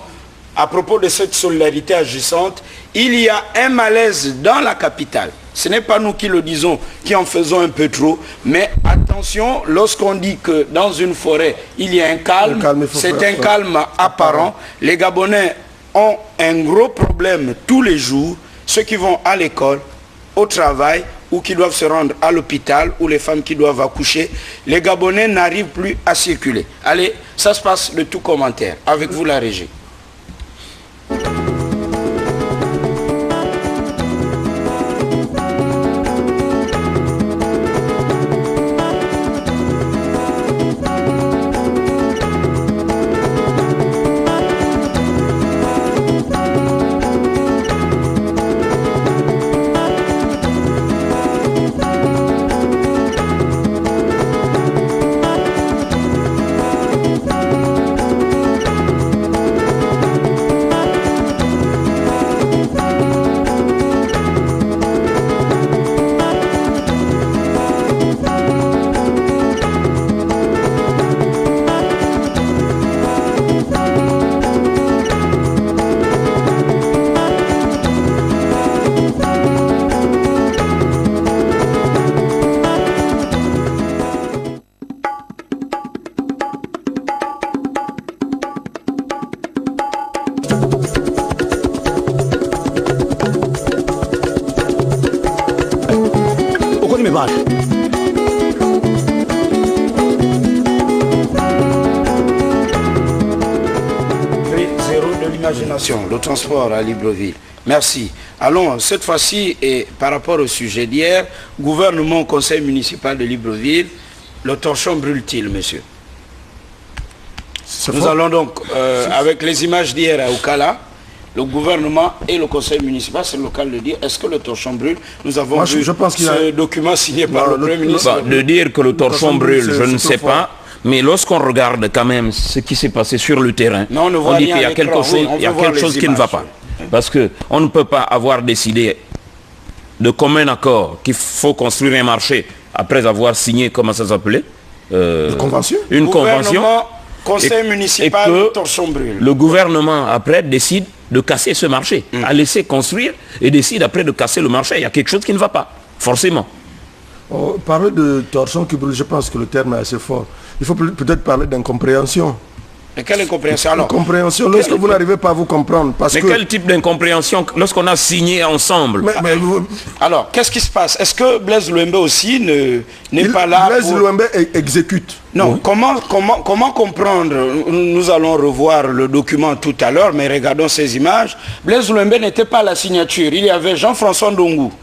à propos de cette solidarité agissante. Il y a un malaise dans la capitale. Ce n'est pas nous qui le disons, qui en faisons un peu trop, mais attention, lorsqu'on dit que dans une forêt, il y a un calme, c'est un calme apparent. Les Gabonais ont un gros problème tous les jours, ceux qui vont à l'école, au travail, ou qui doivent se rendre à l'hôpital, ou les femmes qui doivent accoucher. Les Gabonais n'arrivent plus à circuler. Allez, ça se passe de tout commentaire. Avec vous, la régie. Le transport à Libreville. Merci. Allons, cette fois-ci, et par rapport au sujet d'hier, gouvernement, conseil municipal de Libreville, le torchon brûle-t-il, monsieur? Nous allons donc, avec les images d'hier à Okala, le gouvernement et le conseil municipal, c'est le cas de dire, est-ce que le torchon brûle? Nous avons vu ce document signé par le Premier ministre. De dire que le torchon brûle, je ne sais pas. Mais lorsqu'on regarde quand même ce qui s'est passé sur le terrain, on dit qu'il y a quelque chose qui ne va pas. Parce qu'on ne peut pas avoir décidé de commun accord qu'il faut construire un marché après avoir signé, comment ça s'appelait, une convention. Conseil municipal, torchon brûle. Le gouvernement après décide de casser ce marché, a laissé construire et décide après de casser le marché. Il y a quelque chose qui ne va pas, forcément. Parler de torchon qui brûle, je pense que le terme est assez fort. Il faut peut-être parler d'incompréhension. Mais quelle incompréhension alors? Incompréhension lorsque vous n'arrivez pas à vous comprendre. Parce mais que... quel type d'incompréhension lorsqu'on a signé ensemble? Alors, qu'est-ce qui se passe? Est-ce que Blaise Louembe aussi n'est pas là? Blaise Louembe exécute. Non, oui. Comment comprendre? Nous allons revoir le document tout à l'heure, mais regardons ces images. Blaise Louembe n'était pas à la signature. Il y avait Jean-François Ndongou.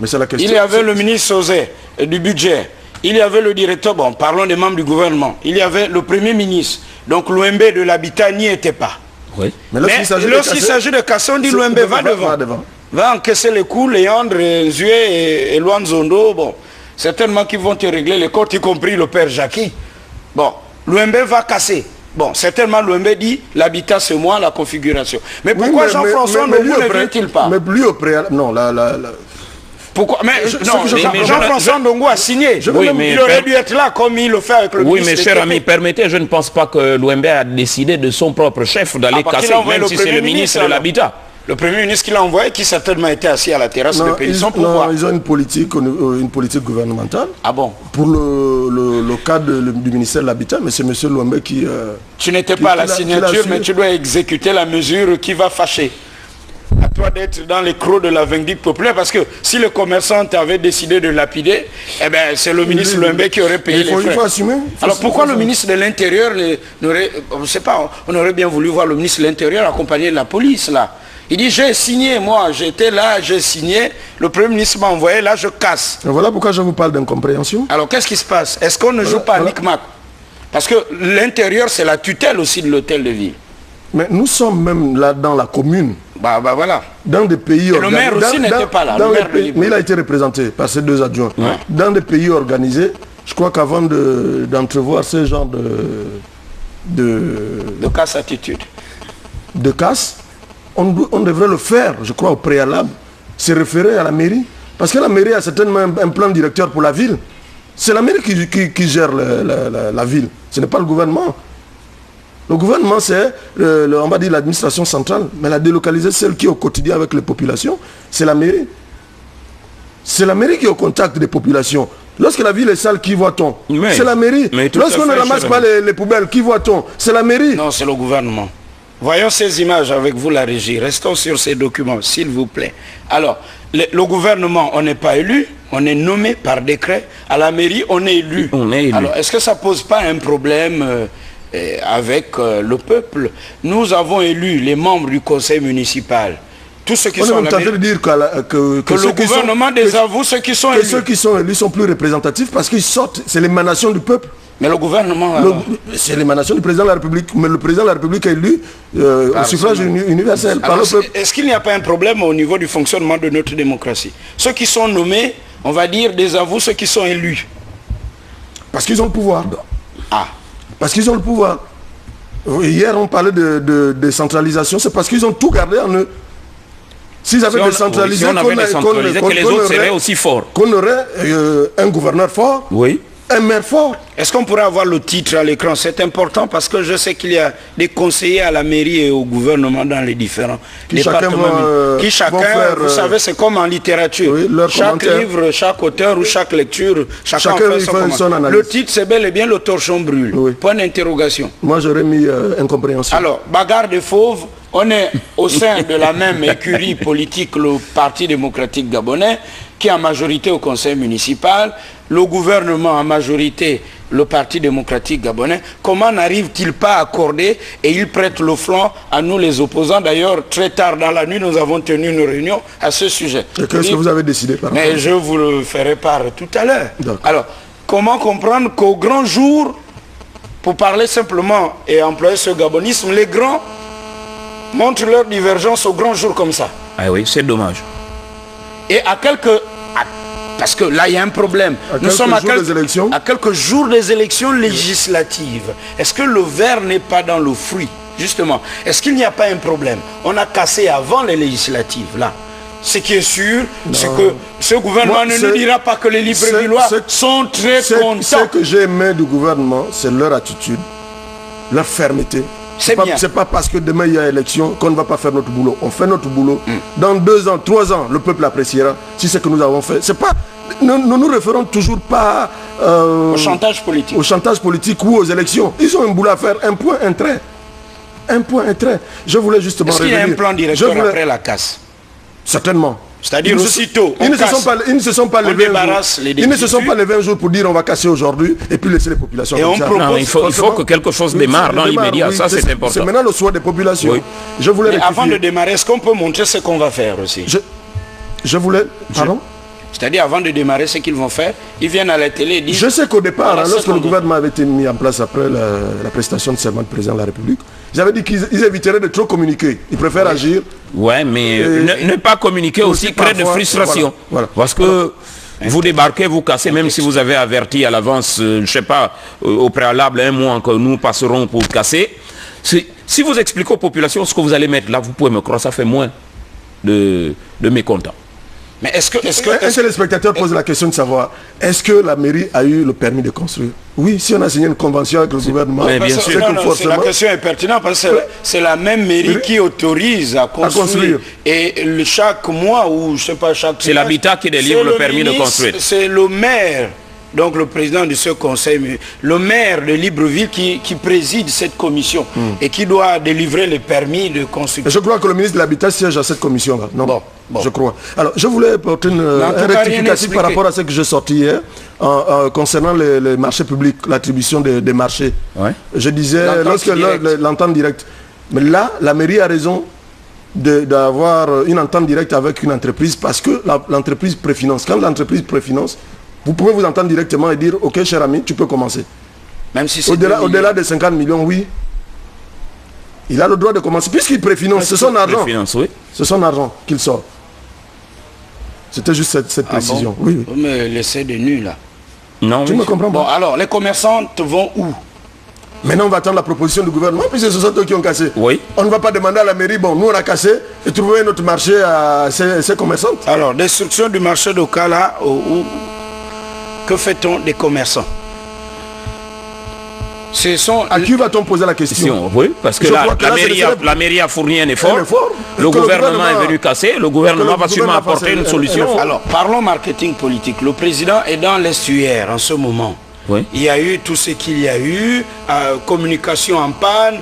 Mais c'est la question. Il y avait le ministre Sosé du budget. Il y avait le directeur, bon, parlons des membres du gouvernement. Il y avait le premier ministre. Donc Louembe de l'habitat n'y était pas. Oui. Mais lorsqu'il s'agit de casser, on dit Louembe va devant. Va encaisser les coups, Léandre, Nzue et Luan Zondo. Bon, certainement qu'ils vont te régler les comptes, y compris le père Jackie. Bon, Louembe va casser. Bon, certainement Louembe dit l'habitat c'est moi, la configuration. Mais pourquoi Jean-François Ndongou ne vient-il pas? Mais lui au préalable, non, pourquoi? Mais Jean-François Ndongou a signé. Il aurait dû être là comme il le fait avec le ministre. Oui, mais cher ami, permettez, je ne pense pas que Louembe a décidé de son propre chef d'aller casser, même si c'est le ministre de l'Habitat. Le Premier ministre qui l'a envoyé, qui certainement était assis à la terrasse de pays sans pouvoir. Non, ils ont une politique gouvernementale. Ah bon? Pour le cadre du ministère de l'Habitat, mais c'est M. Louembe qui... tu n'étais pas à la signature, mais tu dois exécuter la mesure qui va fâcher. À toi d'être dans les crocs de la vindicte populaire, parce que si le commerçant avait décidé de lapider, eh ben c'est le ministre Louembe qui aurait payé les frais. Il faut assumer. Alors pourquoi le ministre de l'Intérieur n'aurait... Je ne sais pas, on aurait bien voulu voir le ministre de l'Intérieur accompagné de la police là. Il dit j'ai signé, moi j'étais là, j'ai signé, le Premier ministre m'a envoyé, là je casse. Et voilà pourquoi je vous parle d'incompréhension. Alors qu'est-ce qui se passe? Est-ce qu'on ne joue pas à Micmac? Parce que l'intérieur c'est la tutelle aussi de l'hôtel de ville. Mais nous sommes même là dans la commune. Bah voilà. Dans des pays organisés. Le maire aussi n'était pas là. Mais il a été représenté par ces deux adjoints. Ouais. Dans des pays organisés, je crois qu'avant d'entrevoir ce genre de casse-attitude. De casse, on devrait le faire, je crois, au préalable. Se référer à la mairie. Parce que la mairie a certainement un plan directeur pour la ville. C'est la mairie qui gère la ville. Ce n'est pas le gouvernement. Le gouvernement, c'est, on va dire, l'administration centrale, mais la délocalisée, celle qui est au quotidien avec les populations, c'est la mairie. C'est la mairie qui est au contact des populations. Lorsque la ville est sale, qui voit-on? C'est la mairie. Lorsqu'on ne ramasse pas les poubelles, qui voit-on? C'est la mairie. Non, c'est le gouvernement. Voyons ces images avec vous, la régie. Restons sur ces documents, s'il vous plaît. Alors, le gouvernement, on n'est pas élu, on est nommé par décret. À la mairie, on est élu. Alors, est-ce que ça ne pose pas un problème avec le peuple? Nous avons élu les membres du conseil municipal. Tous ceux qui sont à la mairie, dire que le gouvernement désavoue ceux qui sont élus. Ceux qui sont élus sont plus représentatifs parce qu'ils sortent, c'est l'émanation du peuple. Mais le gouvernement... C'est l'émanation du président de la République. Mais le président de la République est élu au suffrage universel par le peuple. Est-ce qu'il n'y a pas un problème au niveau du fonctionnement de notre démocratie? Ceux qui sont nommés, on va dire, désavouent ceux qui sont élus. Parce qu'ils ont le pouvoir. Ah. Parce qu'ils ont le pouvoir. Hier, on parlait de décentralisation. C'est parce qu'ils ont tout gardé en eux. S'ils avaient décentralisé, que les autres seraient aussi forts. Qu'on aurait un gouverneur fort. Oui. Un maire fort. Est-ce qu'on pourrait avoir le titre à l'écran? C'est important parce que je sais qu'il y a des conseillers à la mairie et au gouvernement dans les différents départements. Qui chacun, vous savez, c'est comme en littérature. Oui, chaque livre, chaque auteur ou chaque lecture, chacun fait son analyse. Le titre, c'est bel et bien le torchon brûle. Oui. Point d'interrogation. Moi, j'aurais mis incompréhension. Alors, bagarre des fauves. On est au sein de la même écurie politique, le Parti démocratique gabonais, qui est en majorité au conseil municipal, le gouvernement en majorité, le Parti démocratique gabonais. Comment n'arrive-t-il pas à accorder et il prête le flanc à nous les opposants? D'ailleurs, très tard dans la nuit, nous avons tenu une réunion à ce sujet. Qu'est-ce que vous avez décidé par rapport? Mais je vous le ferai part tout à l'heure. Alors, comment comprendre qu'au grand jour, pour parler simplement et employer ce gabonisme, les grands montrent leur divergence au grand jour comme ça? Ah oui, c'est dommage. Et à quelques... Parce que là, il y a un problème. Nous sommes à quelques jours des élections législatives. Est-ce que le verre n'est pas dans le fruit? Justement, est-ce qu'il n'y a pas un problème? On a cassé avant les législatives, là. Ce qui est sûr, c'est que ce gouvernement ne nous dira pas que les Librevillois sont très contents. Ce que j'ai aimé du gouvernement, c'est leur attitude, leur fermeté. C'est pas parce que demain il y a élection qu'on ne va pas faire notre boulot. On fait notre boulot. Dans 2 ans, 3 ans, le peuple appréciera si c'est que nous avons fait. C'est pas ne nous référons toujours pas au chantage politique. Au chantage politique ou aux élections. Ils ont un boulot à faire, un point, un trait. Un point, un trait. Je voulais justement revenir. Est-ce qu'il y a un plan directeur après la casse? Certainement. C'est-à-dire aussitôt, ils ne se sont pas levés un jour pour dire on va casser aujourd'hui et puis laisser les populations et comme ça. Non, il faut que quelque chose démarre dans l'immédiat, ça c'est important. C'est maintenant le choix des populations. Oui. Je voulais avant de démarrer, est-ce qu'on peut montrer ce qu'on va faire aussi? Je voulais... Pardon? C'est-à-dire avant de démarrer ce qu'ils vont faire, ils viennent à la télé et disent... Je sais qu'au départ, lorsque le gouvernement avait été mis en place après la prestation de serment du président de la République, j'avais dit qu'ils éviteraient de trop communiquer. Ils préfèrent agir. Ouais, mais ne pas communiquer aussi crée de frustration. Voilà. Parce que vous débarquez, vous cassez, même si vous avez averti à l'avance, je ne sais pas, au préalable, un mois que nous passerons pour casser. Si vous expliquez aux populations ce que vous allez mettre là, vous pouvez me croire, ça fait moins de mécontents. Mais est-ce que un téléspectateur pose la question de savoir, est-ce que la mairie a eu le permis de construire? Oui, si on a signé une convention avec le gouvernement, bien sûr. La question est pertinente parce que c'est la même mairie qui autorise à construire. Et chaque mois ou je sais pas chaque... C'est l'habitat qui délivre le permis de construire. C'est le maire, donc le président de ce conseil, le maire de Libreville qui préside cette commission et qui doit délivrer le permis de construction. Je crois que le ministre de l'Habitat siège à cette commission-là. Non, bon. Je crois. Alors, je voulais porter un rectificatif par rapport à ce que j'ai sorti hier concernant les marchés publics, l'attribution des marchés. Ouais. Je disais, lorsque l'entente directe. Mais là, la mairie a raison d'avoir une entente directe avec une entreprise parce que l'entreprise préfinance. Quand l'entreprise préfinance, vous pouvez vous entendre directement et dire, ok cher ami, tu peux commencer. Même si c'est au-delà de 50 millions, oui. Il a le droit de commencer, puisqu'il préfinance, c'est son argent. Oui. C'est son argent qu'il sort. C'était juste cette précision. Bon, oui. Vous me laissez de nu là. Non, tu me comprends pas. Bon, alors, les commerçants vont où? Maintenant, on va attendre la proposition du gouvernement, puisque ce sont eux qui ont cassé. Oui. On ne va pas demander à la mairie, bon, nous on a cassé, et trouver notre marché à ces commerçants. Alors, destruction du marché d'Okala, que fait-on des commerçants? À qui va-t-on poser la question? Oui, parce que la mairie a fourni un effort. Le gouvernement est venu casser. Le gouvernement va sûrement apporter une solution. Alors, parlons marketing politique. Le président est dans l'estuaire en ce moment. Oui. Il y a eu tout ce qu'il y a eu, communication en panne,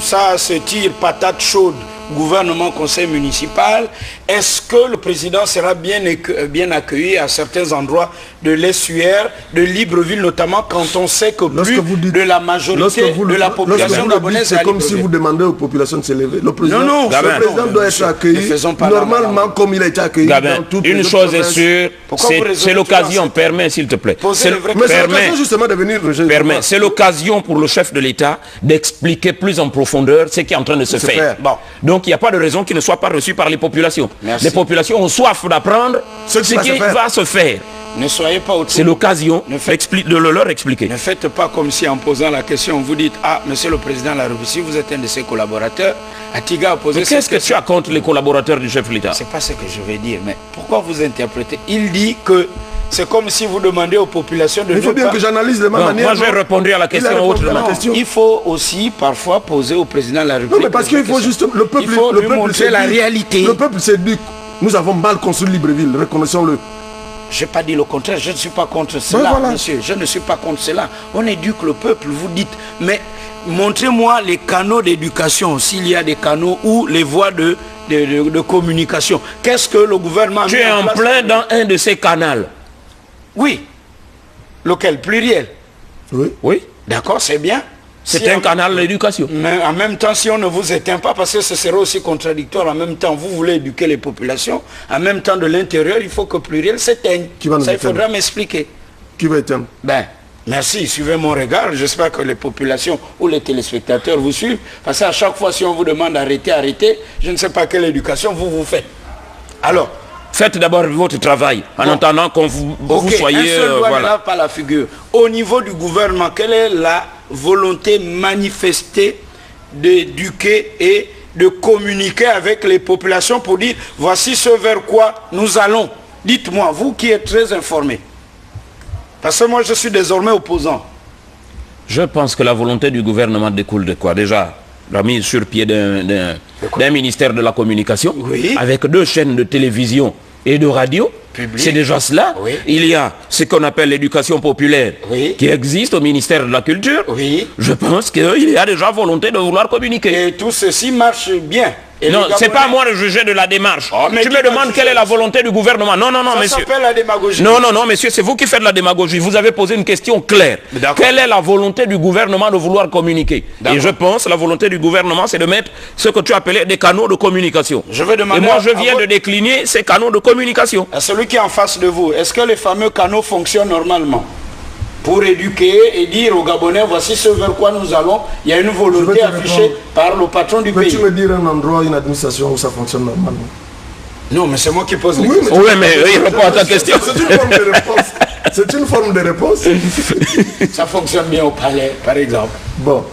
ça se tire patate chaude, gouvernement, conseil municipal. Est-ce que le président sera bien accueilli à certains endroits de l'estuaire, de Libreville notamment, quand on sait que plus de la majorité de la population gabonaise... C'est comme si vous demandez aux populations de se lever. Le président, le président doit être accueilli normalement comme il a été accueilli dans toutes les Une chose est sûre, c'est l'occasion, permet s'il te plaît. C'est l'occasion pour le chef de l'État d'expliquer plus en profondeur ce qui est en train de se faire. Bon. Donc il n'y a pas de raison qu'il ne soit pas reçu par les populations. Merci. Les populations ont soif d'apprendre ce qui va se faire. Ne soyez pas autour. C'est l'occasion de leur expliquer. Ne faites pas comme si en posant la question, vous dites, ah, monsieur le président de la République, si vous êtes un de ses collaborateurs, Atiga a posé cette question. Qu'est-ce que tu as contre les collaborateurs du chef de l'État? C'est pas ce que je vais dire, mais pourquoi vous interprétez? Il dit que c'est comme si vous demandez aux populations de... Il faut bien que j'analyse de ma manière. Moi, je vais répondre à la question autrement. Il faut aussi parfois poser au président de la République... Non, mais parce qu'il faut juste... Le peuple, il faut lui montrer la réalité. Le peuple s'est dit, nous avons mal construit Libreville, reconnaissons-le. Je n'ai pas dit le contraire, je ne suis pas contre cela, monsieur. Je ne suis pas contre cela. On éduque le peuple, vous dites. Mais montrez-moi les canaux d'éducation, s'il y a des canaux ou les voies de communication. Qu'est-ce que le gouvernement... Tu es en plein dans un de ces canaux. Oui. Lequel? Pluriel? Oui. Oui. D'accord, c'est bien. C'est un canal d'éducation. Mais en même temps, si on ne vous éteint pas, parce que ce serait aussi contradictoire, en même temps, vous voulez éduquer les populations, en même temps, de l'intérieur, il faut que pluriel s'éteigne. Ça, il faudra m'expliquer. Qui va éteindre? Ben, merci, suivez mon regard. J'espère que les populations ou les téléspectateurs vous suivent. Parce qu'à chaque fois, si on vous demande d'arrêter, arrêtez, je ne sais pas quelle éducation vous faites. Alors, faites d'abord votre travail, en attendant qu'on vous soyez... Un seul doigt ne lave pas la figure. Au niveau du gouvernement, quelle est la volonté manifestée d'éduquer et de communiquer avec les populations pour dire, voici ce vers quoi nous allons? Dites-moi, vous qui êtes très informés. Parce que moi, je suis désormais opposant. Je pense que la volonté du gouvernement découle de quoi? Déjà, la mise sur pied d'un ministère de la communication, avec 2 chaînes de télévision et de radio, C'est déjà cela. Oui. Il y a ce qu'on appelle l'éducation populaire qui existe au ministère de la Culture. Je pense qu'il y a déjà volonté de vouloir communiquer. Et tout ceci marche bien. Et non, c'est pas moi le juger de la démarche. Tu me demandes quelle est la volonté du gouvernement. Non, monsieur. Ça s'appelle la démagogie. Non, monsieur, c'est vous qui faites la démagogie. Vous avez posé une question claire. Quelle est la volonté du gouvernement de vouloir communiquer? Et je pense que la volonté du gouvernement, c'est de mettre ce que tu appelais des canaux de communication. Je vais demander et moi, je viens de décliner ces canaux de communication. À celui qui est en face de vous, est-ce que les fameux canaux fonctionnent normalement? Pour éduquer et dire aux Gabonais, voici ce vers quoi nous allons. Il y a une volonté affichée par le patron du pays. Peux-tu me dire un endroit, une administration où ça fonctionne normalement? Non, mais c'est moi qui pose les questions. Oui, mais il répond à ta question. C'est une forme de réponse. C'est une forme de réponse. Ça fonctionne bien au palais, par exemple. Bon.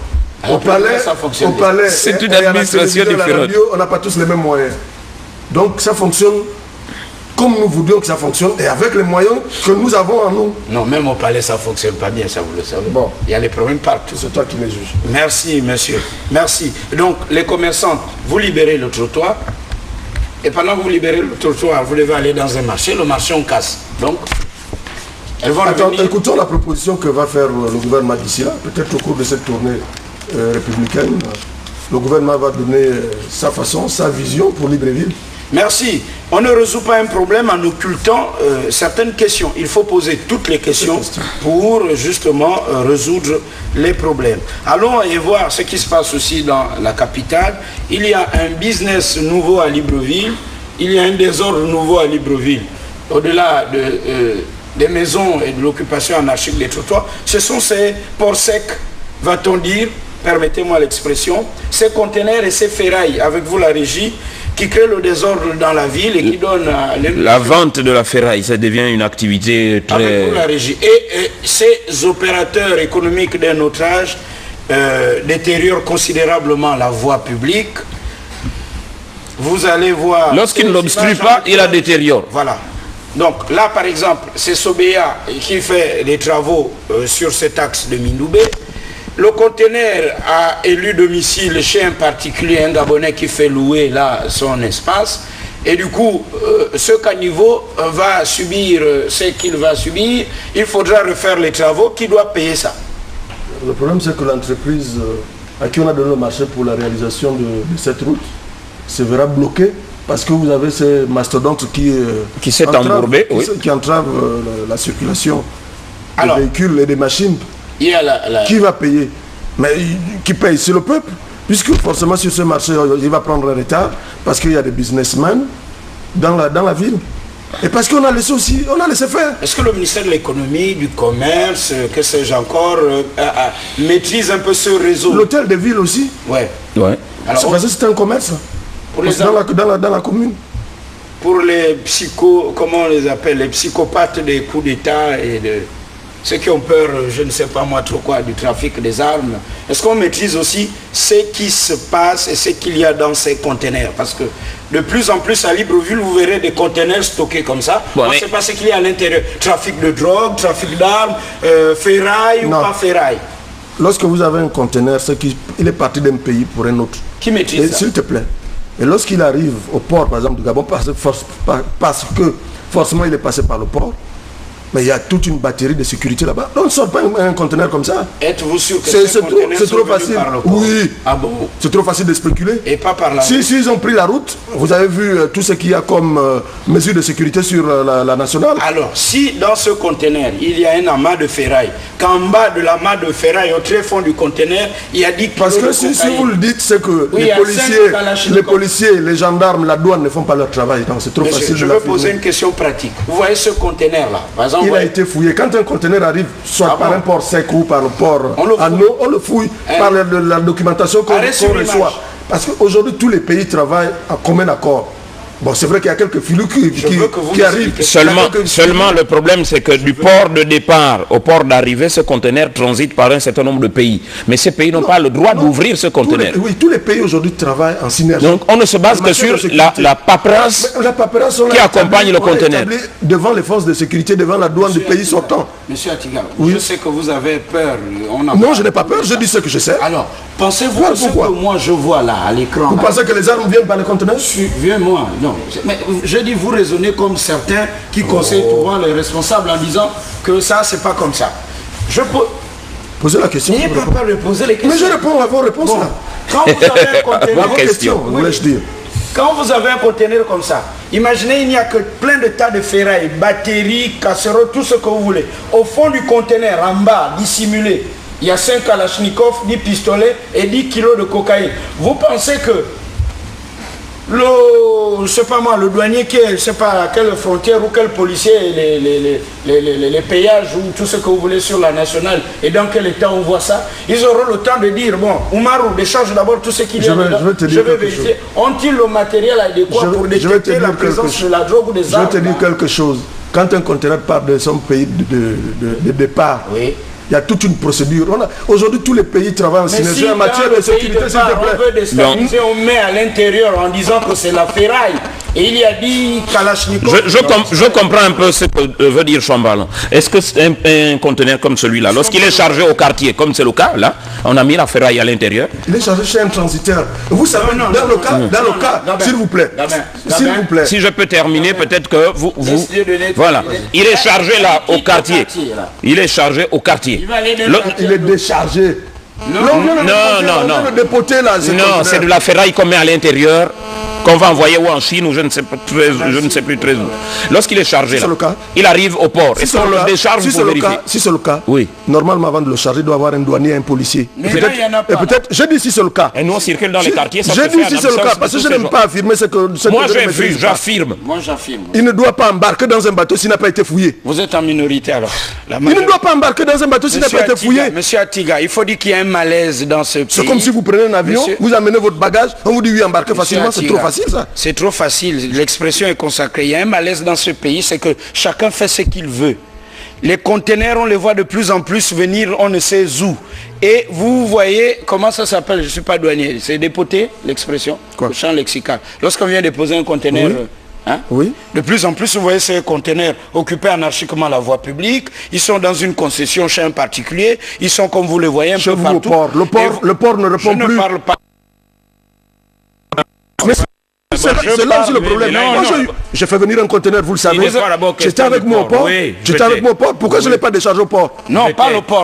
Alors, au palais, ça fonctionne bien. C'est une administration différente. On n'a pas tous les mêmes moyens. Donc ça fonctionne comme nous voudrions que ça fonctionne et avec les moyens que nous avons en nous. Non, même au palais, ça ne fonctionne pas bien, ça vous le savez. Bon. Il y a des problèmes partout. C'est toi qui les juges. Merci, monsieur. Merci. Donc, les commerçantes, vous libérez le trottoir. Et pendant que vous libérez le trottoir, vous devez aller dans un marché. Le marché, on casse. Donc, elles vont revenir. Écoutons la proposition que va faire le gouvernement d'ici là. Peut-être au cours de cette tournée républicaine, le gouvernement va donner sa façon, sa vision pour Libreville. Merci. On ne résout pas un problème en occultant certaines questions. Il faut poser toutes les questions pour justement résoudre les problèmes. Allons et voir ce qui se passe aussi dans la capitale. Il y a un business nouveau à Libreville. Il y a un désordre nouveau à Libreville. Au-delà des maisons et de l'occupation anarchique des trottoirs, ce sont ces ports secs, va-t-on dire, permettez-moi l'expression, ces conteneurs et ces ferrailles, avec vous la régie, qui crée le désordre dans la ville et qui donne... la vente de la ferraille, ça devient une activité très... Avec la régie. Et ces opérateurs économiques d'un autre âge détériorent considérablement la voie publique. Vous allez voir... Lorsqu'il n'obstrue pas, il la détériore. Voilà. Donc là, par exemple, c'est Sobéa qui fait des travaux sur cet axe de Mindoubé. Le conteneur a élu domicile chez un particulier, un Gabonais qui fait louer là son espace. Et du coup, ce caniveau va subir ce qu'il va subir. Il faudra refaire les travaux. Qui doit payer ça? Le problème, c'est que l'entreprise à qui on a donné le marché pour la réalisation de cette route se verra bloquée parce que vous avez ces mastodontes qui s'est embourbé, qui entravent la circulation des véhicules et des machines. Il y a Qui va payer? Mais qui paye? C'est le peuple. Puisque forcément sur ce marché, il va prendre un retard parce qu'il y a des businessmen dans la ville. Et parce qu'on a laissé aussi, on a laissé faire. Est-ce que le ministère de l'économie, du commerce, que sais-je encore, maîtrise un peu ce réseau? L'hôtel de ville aussi. Ouais. Alors, c'est un commerce pour les dans la commune. Pour les comment on les appelle, les psychopathes des coups d'État et de... ceux qui ont peur, je ne sais pas moi trop quoi, du trafic des armes. Est-ce qu'on maîtrise aussi ce qui se passe et ce qu'il y a dans ces conteneurs? Parce que de plus en plus à Libreville, vous verrez des conteneurs stockés comme ça. On ne sait pas ce qu'il y a à l'intérieur. Trafic de drogue, trafic d'armes, ferraille ou pas ferraille. Lorsque vous avez un conteneur, il est parti d'un pays pour un autre. Qui maîtrise ça? S'il te plaît. Et lorsqu'il arrive au port, par exemple, du Gabon, parce que forcément il est passé par le port, mais il y a toute une batterie de sécurité là-bas. On ne sort pas un conteneur comme ça. Êtes-vous sûr que c'est trop facile? Oui. Ah bon? C'est trop facile de spéculer. Et pas par là. Si ils ont pris la route, vous avez vu tout ce qu'il y a comme mesures de sécurité sur la nationale. Alors, si dans ce conteneur, il y a un amas de ferraille, qu'en bas de l'amas de ferraille, au très fond du conteneur, il y a 10 kilos Parce que si vous le dites, c'est que les policiers, les gendarmes, la douane ne font pas leur travail. Donc c'est trop facile. Je veux poser une question pratique. Vous voyez ce conteneur-là, par exemple, il a été fouillé. Quand un conteneur arrive, soit par un port sec ou par le port à l'eau, on le fouille par la documentation qu'on reçoit. Parce qu'aujourd'hui, tous les pays travaillent en commun accord. Bon, c'est vrai qu'il y a quelques filous qui arrivent. Seulement, le problème, c'est que du port de départ au port d'arrivée, ce conteneur transite par un certain nombre de pays. Mais ces pays n'ont pas le droit d'ouvrir ce conteneur. Oui, tous les pays aujourd'hui travaillent en synergie. Donc, on ne se base que sur la paperasse qui accompagne le conteneur. Devant les forces de sécurité, devant la douane du pays sortant. Monsieur Atiga, je sais que vous avez peur. Non, je n'ai pas peur, je dis ce que je sais. Alors, pensez-vous à ce que moi je vois là, à l'écran? Vous pensez que les armes viennent par les conteneurs? Viens-moi. Non, mais je dis, vous raisonnez comme certains qui conseillent souvent les responsables en disant que ça, c'est pas comme ça. Je peux... Posez la question. N'ayez pas peur de poser les questions. Mais je réponds à vos réponses là. Quand vous avez un conteneur... voulais-je dire. Quand vous avez un conteneur comme ça, imaginez, il n'y a que plein de tas de ferrailles, batteries, casseroles, tout ce que vous voulez. Au fond du conteneur, en bas, dissimulé, il y a 5 kalachnikovs, 10 pistolets et 10 kilos de cocaïne. Vous pensez que je sais pas moi, le douanier qui est, je sais pas à quelle frontière ou quel policier, les péages ou tout ce que vous voulez sur la nationale, et dans quel état on voit ça, ils auront le temps de dire, bon, Oumarou, décharge d'abord tout ce qu'il y a dedans, je vais vérifier. Ont-ils le matériel adéquat pour détecter la présence de la drogue ou des armes? Je vais te dire quelque chose. Quand un conteneur part de son pays de départ, oui. Il y a toute une procédure. Aujourd'hui, tous les pays travaillent en synergie en matière de sécurité, s'il te plaît. On veut déstabiliser, on met à l'intérieur en disant que c'est la ferraille. Et il y a dit Kalachnikov. Je comprends un peu ce que veut dire Chambal. Est-ce que c'est un conteneur comme celui-là, lorsqu'il est chargé au quartier, comme c'est le cas, là, on a mis la ferraille à l'intérieur? Il est chargé chez un transitaire. Vous savez, dans le cas, s'il vous plaît, s'il vous plaît. Si je peux terminer, peut-être que vous voilà. Il est chargé là, au quartier. Il est chargé au quartier. Il est déchargé. Non, c'est de la ferraille qu'on met à l'intérieur, qu'on va envoyer ou en Chine ou je ne sais plus très où. Lorsqu'il est chargé là, il arrive au port. Est-ce qu'on le décharge pour vérifier? Si c'est le cas, oui. Normalement avant de le charger, il doit avoir un douanier et un policier. Mais là, il y en a pas. Et peut-être, je dis si c'est le cas. Et nous on circule dans les quartiers, ça je dis si c'est le cas, parce que je n'aime pas affirmer ce que... Moi j'affirme. Moi j'affirme. Il ne doit pas embarquer dans un bateau s'il n'a pas été fouillé. Vous êtes en minorité alors. Il ne doit pas embarquer dans un bateau s'il n'a pas été fouillé. Monsieur Atiga, il faut dire qu'il y a un malaise dans ce pays. C'est comme si vous prenez un avion, vous amenez votre bagage, on vous dit oui, embarquez facilement, c'est trop facile ça. C'est trop facile, l'expression est consacrée. Il y a un malaise dans ce pays, c'est que chacun fait ce qu'il veut. Les conteneurs, on les voit de plus en plus venir, on ne sait où. Et vous voyez, comment ça s'appelle? Je ne suis pas douanier, c'est dépoter, l'expression, le champ lexical. Lorsqu'on vient déposer un conteneur... Oui. Oui. De plus en plus, vous voyez ces conteneurs occupés anarchiquement la voie publique. Ils sont dans une concession chez un particulier. Ils sont, comme vous le voyez, un peu partout. Le port ne répond plus. Je ne parle pas. C'est là aussi le problème. Moi, j'ai fait venir un conteneur, vous le savez. J'étais avec moi au port. J'étais avec moi au port. Pourquoi je ne l'ai pas déchargé au port? Non, pas le port.